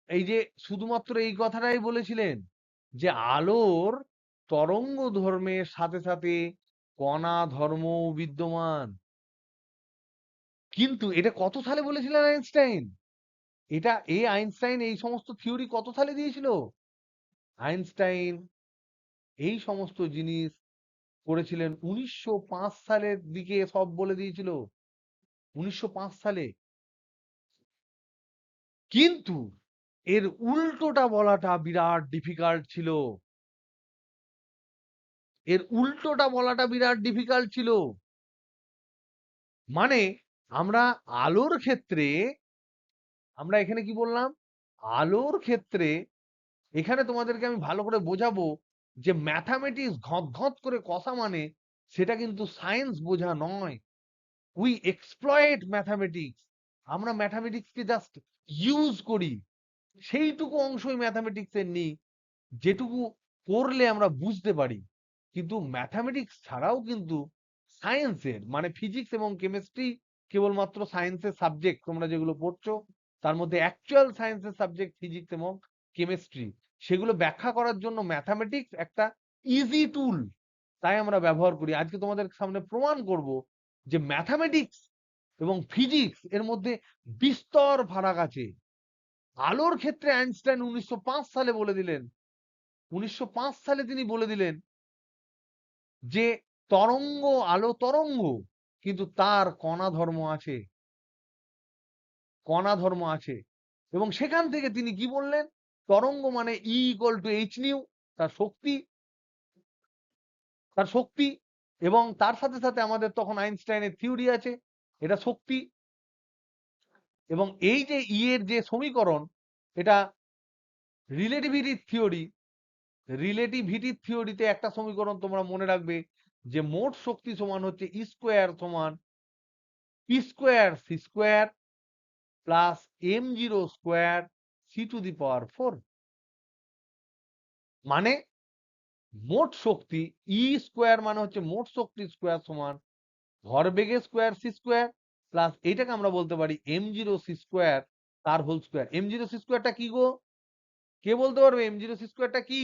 এই যে শুধুমাত্র এই কথাটাই বলেছিলেন যে আলোর তরঙ্গ ধর্মের সাথে সাথে কণা ধর্ম বিদ্যমান। কিন্তু এটা কত সালে বলেছিলেন আইনস্টাইন? আইনস্টাইন এই সমস্ত থিওরি কত সালে দিয়েছিল? আইনস্টাইন এই সমস্ত জিনিস করেছিলেন 1905 সালের দিকে, সব বলে দিয়েছিল 1905 সালে। কিন্তু এর উল্টোটা বলাটা বিরাট ডিফিকাল্ট ছিল। এর উল্টোটা বলাটা বিরাট ডিফিকাল্ট ছিল। মানে আমরা আলোর ক্ষেত্রে, আমরা এখানে কি বললাম, আলোর ক্ষেত্রে এখানে তোমাদেরকে আমি ভালো করে বোঝাবো যে ম্যাথামেটিক্স ঘত ঘত করে কষা মানে সেটা কিন্তু সায়েন্স বোঝা নয়। We exploit mathematics. আমরা ম্যাথামেটিক্সকে জাস্ট ইউজ করি। সেইটুকু অংশই ম্যাথামেটিক্স এর নেই যেটুকু করলে আমরা বুঝতে পারি। কিন্তু ম্যাথামেটিক্স ছাড়াও কিন্তু সায়েন্সের মানে ফিজিক্স এবং কেমিস্ট্রি কেবলমাত্র সায়েন্সের সাবজেক্ট, তোমরা যেগুলো পড়ছো তার মধ্যে অ্যাকচুয়াল সায়েন্সের সাবজেক্ট ফিজিক্স এবং কেমিস্ট্রি। সেগুলো ব্যাখ্যা করার জন্য ম্যাথামেটিক্স একটা ইজি টুল, তাই আমরা ব্যবহার করি। আজকে তোমাদের সামনে প্রমাণ করব যে ম্যাথামেটিক্স এবং ফিজিক্স এর মধ্যে বিস্তর ফারাক আছে। আলোর ক্ষেত্রে আইনস্টাইন 1905 সালে বলে দিলেন, 1905 সালে তিনি বলে দিলেন যে আলো তরঙ্গ, কিন্তু তার কণা ধর্ম আছে। এবং সেখান থেকে তিনি কি বললেন? তরঙ্গ মানে E=h নিউ, তার শক্তি, তার শক্তি। এবং তার সাথে সাথে আমাদের তখন আইনস্টাইনের থিওরি আছে, এটা শক্তি। এবং এই যে এর যে সমীকরণ, এটা রিলেটিভিটির থিওরি। রিলেটিভিটির থিওরিতে একটা সমীকরণ তোমরা মনে রাখবে যে মোট শক্তি সমান হচ্ছে ই স্কোয়ার সমান P²C² প্লাস m0² c⁴ মানে মোট শক্তি E² মানে হচ্ছে মোট শক্তি স্কোয়ার সমান ভরবেগের স্কোয়ার c² প্লাস এইটাকে আমরা বলতে পারি m0c² তার হোল স্কোয়ার। m0c² টা কি গো? কে বলতে পারবে m0c² কি?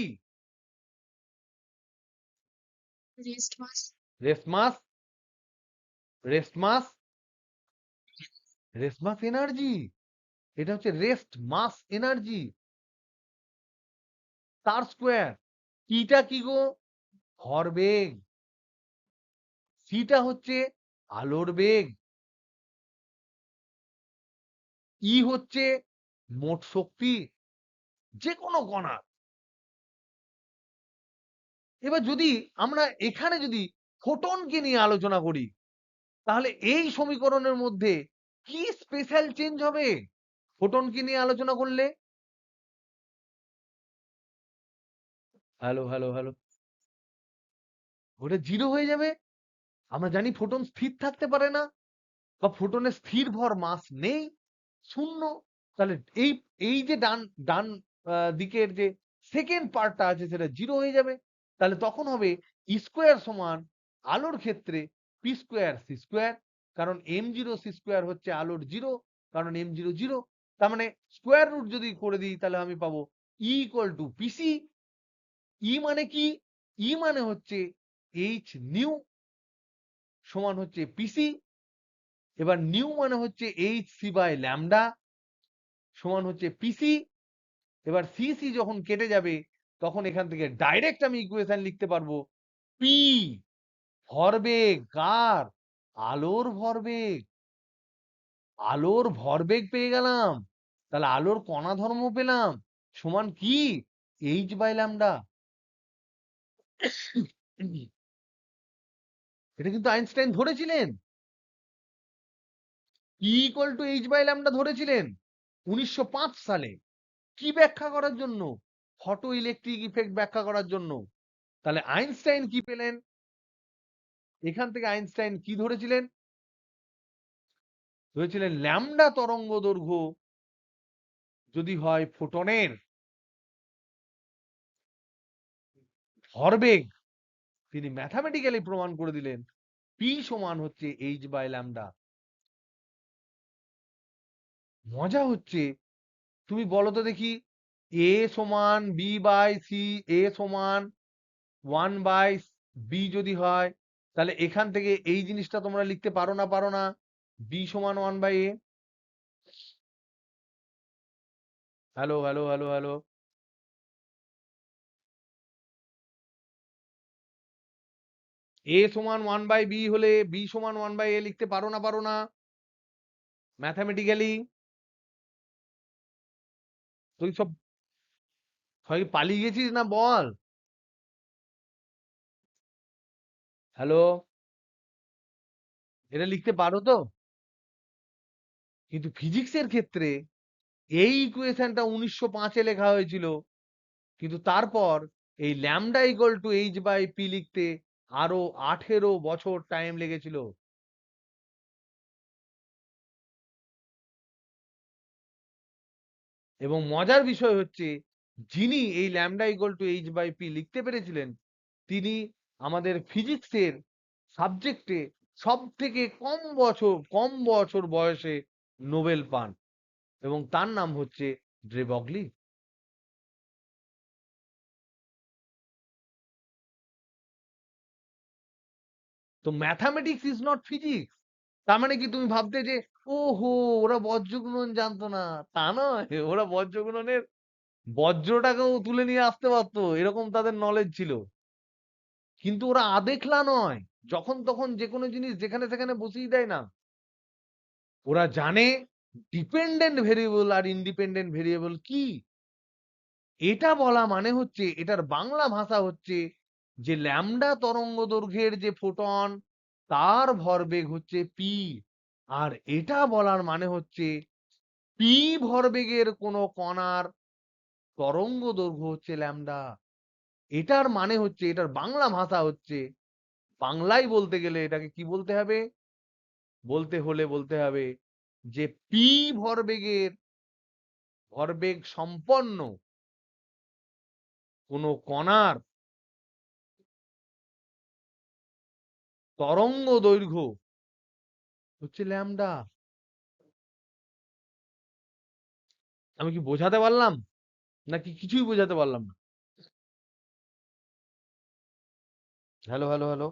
রেস্ট মাস। রেস্ট মাস, রেস্ট মাস, রেস্ট মাস এনার্জি। এটা হচ্ছে রেস্ট মাস এনার্জি তার স্কোয়ার। কিটা কি গো? ভরবেগ। সিটা হচ্ছে আলোর বেগ। ই হচ্ছে মোট শক্তি যে কোনো কণার। এবার যদি আমরা এখানে যদি ফোটনকে নিয়ে আলোচনা করি, তাহলে এই সমীকরণের মধ্যে কি স্পেশাল চেঞ্জ হবে ফোটনকে নিয়ে আলোচনা করলে? হ্যালো হ্যালো হ্যালো, ওটা জিরো হয়ে যাবে। আমরা জানি ফোটন স্থির থাকতে পারে না, বা ফোটনের স্থির ভর মাস নেই, শূন্য। তাহলে এই এই যে ডান ডান দিকের যে সেকেন্ড পার্টটা আছে সেটা জিরো হয়ে যাবে। তাহলে তখন হবে ই স্কোয়ার সমান আলোর ক্ষেত্রে পি স্কোয়ার সি স্কোয়ার, কারণ m0c² হচ্ছে আলোর জিরো, কারণ m0 জিরো। তার মানে স্কোয়ার রুট যদি করে দিই তাহলে আমি পাবো ই ইকুয়াল টু পিসি। ই মানে কি? ই মানে হচ্ছে এইচ নিউ সমান হচ্ছে পিসি। এবার নিউ মানে হচ্ছে এইচ সি বাই ল্যামডা সমান হচ্ছে পিসি। এবার সি সি যখন কেটে যাবে তখন এখান থেকে ডাইরেক্ট আমি ইকুয়েশন লিখতে পারবো পি ভরবেগ কার? আলোর ভরবেগ। আলোর ভরবেগ পেয়ে গেলাম, তাহলে আলোর কণা ধর্ম পেলাম সমান কি? H by lambda. এটা কিন্তু আইনস্টাইন ধরেছিলেন। E equal to H by lambda ধরেছিলেন 1905 সালে। কি ব্যাখ্যা করার জন্য? ফটো ইলেকট্রিক ইফেক্ট ব্যাখ্যা করার জন্য। তাহলে আইনস্টাইন কি পেলেন? এখান থেকে আইনস্টাইন কি ধরেছিলেন? ধরেছিলেন ল্যামডা তরঙ্গ দৈর্ঘ্য যদি হয় ফোটনের ভরবেগ, তিনি ম্যাথামেটিক্যালি প্রমাণ করে দিলেন পি সমান হচ্ছে এইচ বাই ল্যামডা। মজা হচ্ছে, তুমি বলো তো দেখি, এ সমান বি বাই সি, এ সমান 1/b যদি হয়, তাহলে এখান থেকে এই জিনিসটা তোমরা লিখতে পারো না? পারো না? বি সমান 1/a। Hello hello hello hello, A সমান 1/b হলে বি সমান 1/a লিখতে পারো না? পারো না ম্যাথামেটিক্যালি? তুই সব সবাই পালিয়ে গেছিস না বল? হ্যালো, এটা লিখতে পারো তো? কিন্তু ফিজিক্সের ক্ষেত্রে এই ইকুয়েশনটা 1905-এ লেখা হয়েছিল, কিন্তু তারপর এই lambda equal to H by P লিখতে আরো 18 বছর টাইম লেগেছিল। এবং মজার বিষয় হচ্ছে, যিনি এই lambda equal to H by P লিখতে পেরেছিলেন, তিনি আমাদের ফিজিক্সের সাবজেক্টে সব থেকে কম বছর বয়সে নোবেল পান, এবং তার নাম হচ্ছে ড্রে বগলি। তো ম্যাথামেটিক্স ইজ নট ফিজিক্স। তার মানে কি তুমি ভাবতে যে ওহো ওরা বজ্রগুণন জানতো না? তা নয়, ওরা বজ্রগুণনের বজ্রটাকেও তুলে নিয়ে আসতে পারতো, এরকম তাদের নলেজ ছিল। কিন্তু ওরা আদেখলা নয়, যখন তখন যে কোনো জিনিস যেখানে সেখানে বসিয়ে দেয় না। ওরা জানে ডিপেন্ডেন্ট ভেরিয়েবল আর ইন্ডিপেন্ডেন্ট ভেরিয়েবল কি। এটা বলা মানে হচ্ছে, এটার বাংলা ভাষা হচ্ছে যে ল্যামডা তরঙ্গ দৈর্ঘ্যের যে ফোটন তার ভরবেগ হচ্ছে পি। আর এটা বলার মানে হচ্ছে পি ভরবেগের কোন কণার তরঙ্গ দৈর্ঘ্য হচ্ছে ল্যামডা। এটার মানে হচ্ছে, এটার বাংলা ভাষা হচ্ছে, বাংলায় বলতে গেলে এটাকে কি বলতে হবে? বলতে হবে যে পি ভরবেগের ভরবেগ সম্পন্ন কোন কণার তরঙ্গ দৈর্ঘ্য হচ্ছে ল্যামডা। আমি কি বোঝাতে পারলাম? নাকি কিছুই বোঝাতে পারলাম না? Hello, hello, hello.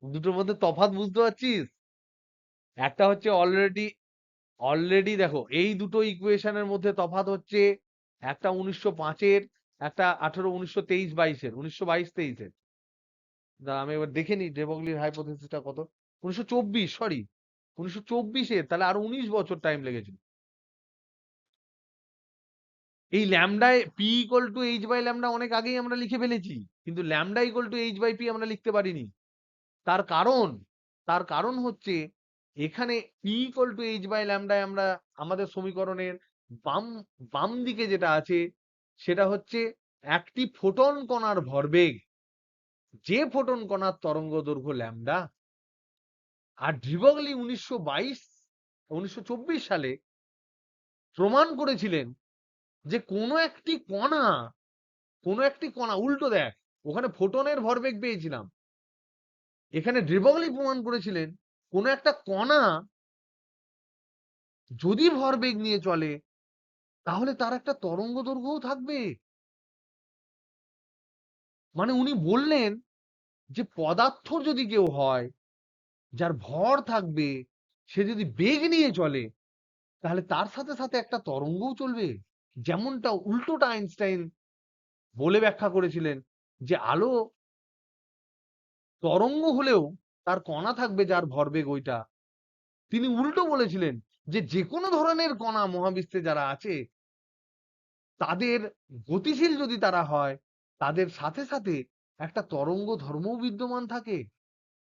দুটোর মধ্যে তফাৎ বুঝতে পারছিস? একটা হচ্ছে অলরেডি দেখো এই দুটো ইকুয়েশনের মধ্যে তফাৎ হচ্ছে একটা 1905 এর, একটা 1923 22 এর। দাঁড়া আমি এবার দেখে নিই ডে ব্রগলির হাইপোথিসিসটা কত। 1924, সরি, 1924 এর, তাহলে আরো 19 বছর টাইম লেগেছিল। এই ল্যামডায় P equal to H by lambda অনেক আগেই আমরা লিখে ফেলেছি, কিন্তু lambda equal to H by P আমরা লিখতে পারিনি। তার কারণ তার কারণ হচ্ছে এখানে P equal to H by ল্যামডায় আমরা আমাদের সমীকরণের বাম বাম দিকে যেটা আছে সেটা হচ্ছে একটি ফোটন কণার ভরবেগ, যে ফোটন কণার তরঙ্গ দৈর্ঘ্য ল্যামডা। আর ড্রিবগলি 1924 সালে প্রমাণ করেছিলেন যে কোনো একটি কণা উল্টো দেখ, ওখানে ফোটনের ভরবেগ পেয়েছিলাম, এখানে ড্রিবগলি প্রমাণ করেছিলেন কোনো একটা কণা যদি ভরবেগ নিয়ে চলে তাহলে তার একটা তরঙ্গ দৈর্ঘ্যও থাকবে। মানে উনি বললেন যে পদার্থ যদি কেউ হয় যার ভর থাকবে, সে যদি বেগ নিয়ে চলে তাহলে তার সাথে সাথে একটা তরঙ্গও চলবে। যেমনটা উল্টোটা আইনস্টাইন বলে ব্যাখ্যা করেছিলেন যে আলো তরঙ্গ হলেও তার কণা থাকবে যার ভরবেগ ওইটা। তিনি উল্টো বলেছিলেন যে যে কোনো ধরনের কণা মহাবিশ্বে যারা আছে তাদের গতিশীল যদি তারা হয় তাদের সাথে সাথে একটা তরঙ্গ ধর্মও বিদ্যমান থাকে।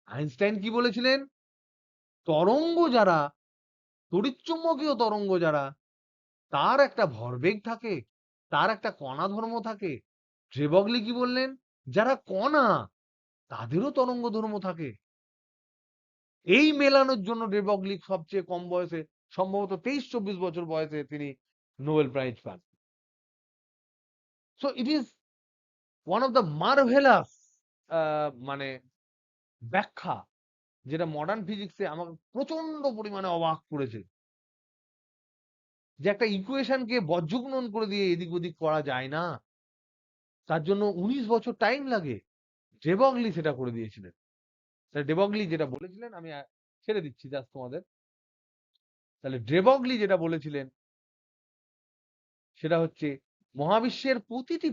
আইনস্টাইন কি বলেছিলেন? তরঙ্গ যারা, তড়িৎচুম্বকীয় তরঙ্গ যারা, তার একটা ভরবেগ থাকে, তার একটা কণা ধর্ম থাকে। ডে ব্রগলি কি বললেন? যারা কণা তাদেরও তরঙ্গ ধর্ম থাকে। এই মেলানোর জন্য ডে ব্রগলি সবচেয়ে কম বয়সে, সম্ভবত 23-24 বছর বয়সে তিনি নোবেল প্রাইজ পান। So it is one of the marvellous মানে ব্যাখ্যা, যেটা মডার্ন ফিজিক্সে আমাকে প্রচন্ড পরিমাণে অবাক করেছে, যে একটা ইকুয়েশনকে বজ্রঘূর্ণন করে দিয়ে এদিক ওদিক করা যায় না, তার জন্য 19 বছর টাইম লাগে। ডে ব্রগলি সেটা করে দিয়েছিলেন। ডে ব্রগলি যেটা বলেছিলেন আমি ছেড়ে দিচ্ছি জাস্ট তোমাদের। তাহলে ডে ব্রগলি যেটা বলেছিলেন সেটা হচ্ছে মহাবিশ্বের প্রতিটি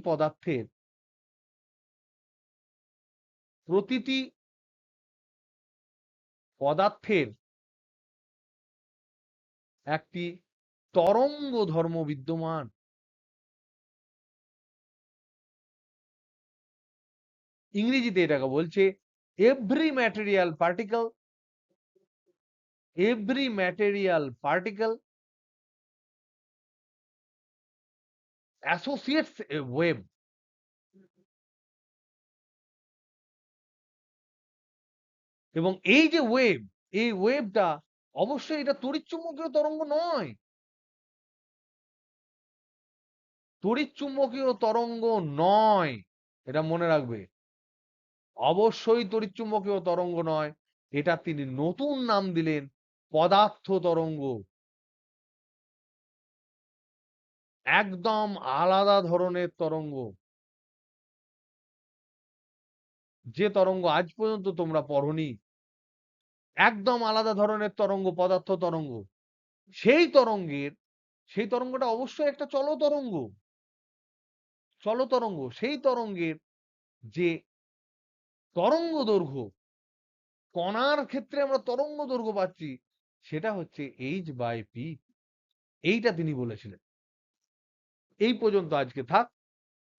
পদার্থের একটি তরঙ্গ ধর্ম বিদ্যমান। ইংরেজিতে এটাকে বলছে এভরি ম্যাটেরিয়াল পার্টিকেল অ্যাসোসিয়েটস এ ওয়েভ। এবং এই যে ওয়েভ, এই ওয়েভটা অবশ্যই এটা তড়িৎচুম্বকীয় তরঙ্গ নয়। তড়িৎচুম্বকীয় তরঙ্গ নয়, এটা মনে রাখবে। অবশ্যই তড়িৎচুম্বকীয় তরঙ্গ নয়। এটা তিনি নতুন নাম দিলেন পদার্থ তরঙ্গ। একদম আলাদা ধরনের তরঙ্গ, যে তরঙ্গ আজ পর্যন্ত তোমরা পড়নি। একদম আলাদা ধরনের তরঙ্গ, পদার্থ তরঙ্গ। সেই তরঙ্গের সেই তরঙ্গটা অবশ্যই একটা চলতরঙ্গ। সেই তরঙ্গের যে তরঙ্গ দৈর্ঘ্য, কণার ক্ষেত্রে আমরা তরঙ্গ দৈর্ঘ্য পাচ্ছি, সেটা হচ্ছে h/p। এইটা তিনি বলেছিলেন। এই পর্যন্ত আজকে থাক।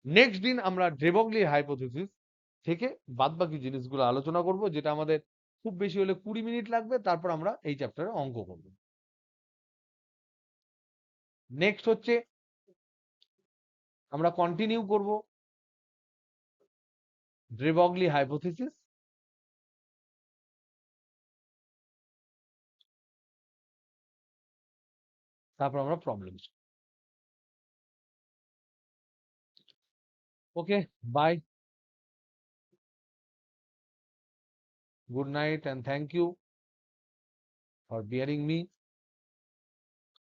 নেক্সট দিন আমরা ডে ব্রগলির হাইপোথিসিস থেকে বাদবাকি জিনিসগুলো আলোচনা করব, যেটা আমাদের খুব বেশি হলে 20 মিনিট লাগবে। তারপর আমরা এই চ্যাপ্টারে অঙ্ক করব। নেক্সট হচ্ছে আমরা কন্টিনিউ করব ডে ব্রগলি হাইপোথিসিস, তারপর আমরা problems. Okay, bye, good night, and thank you for bearing me.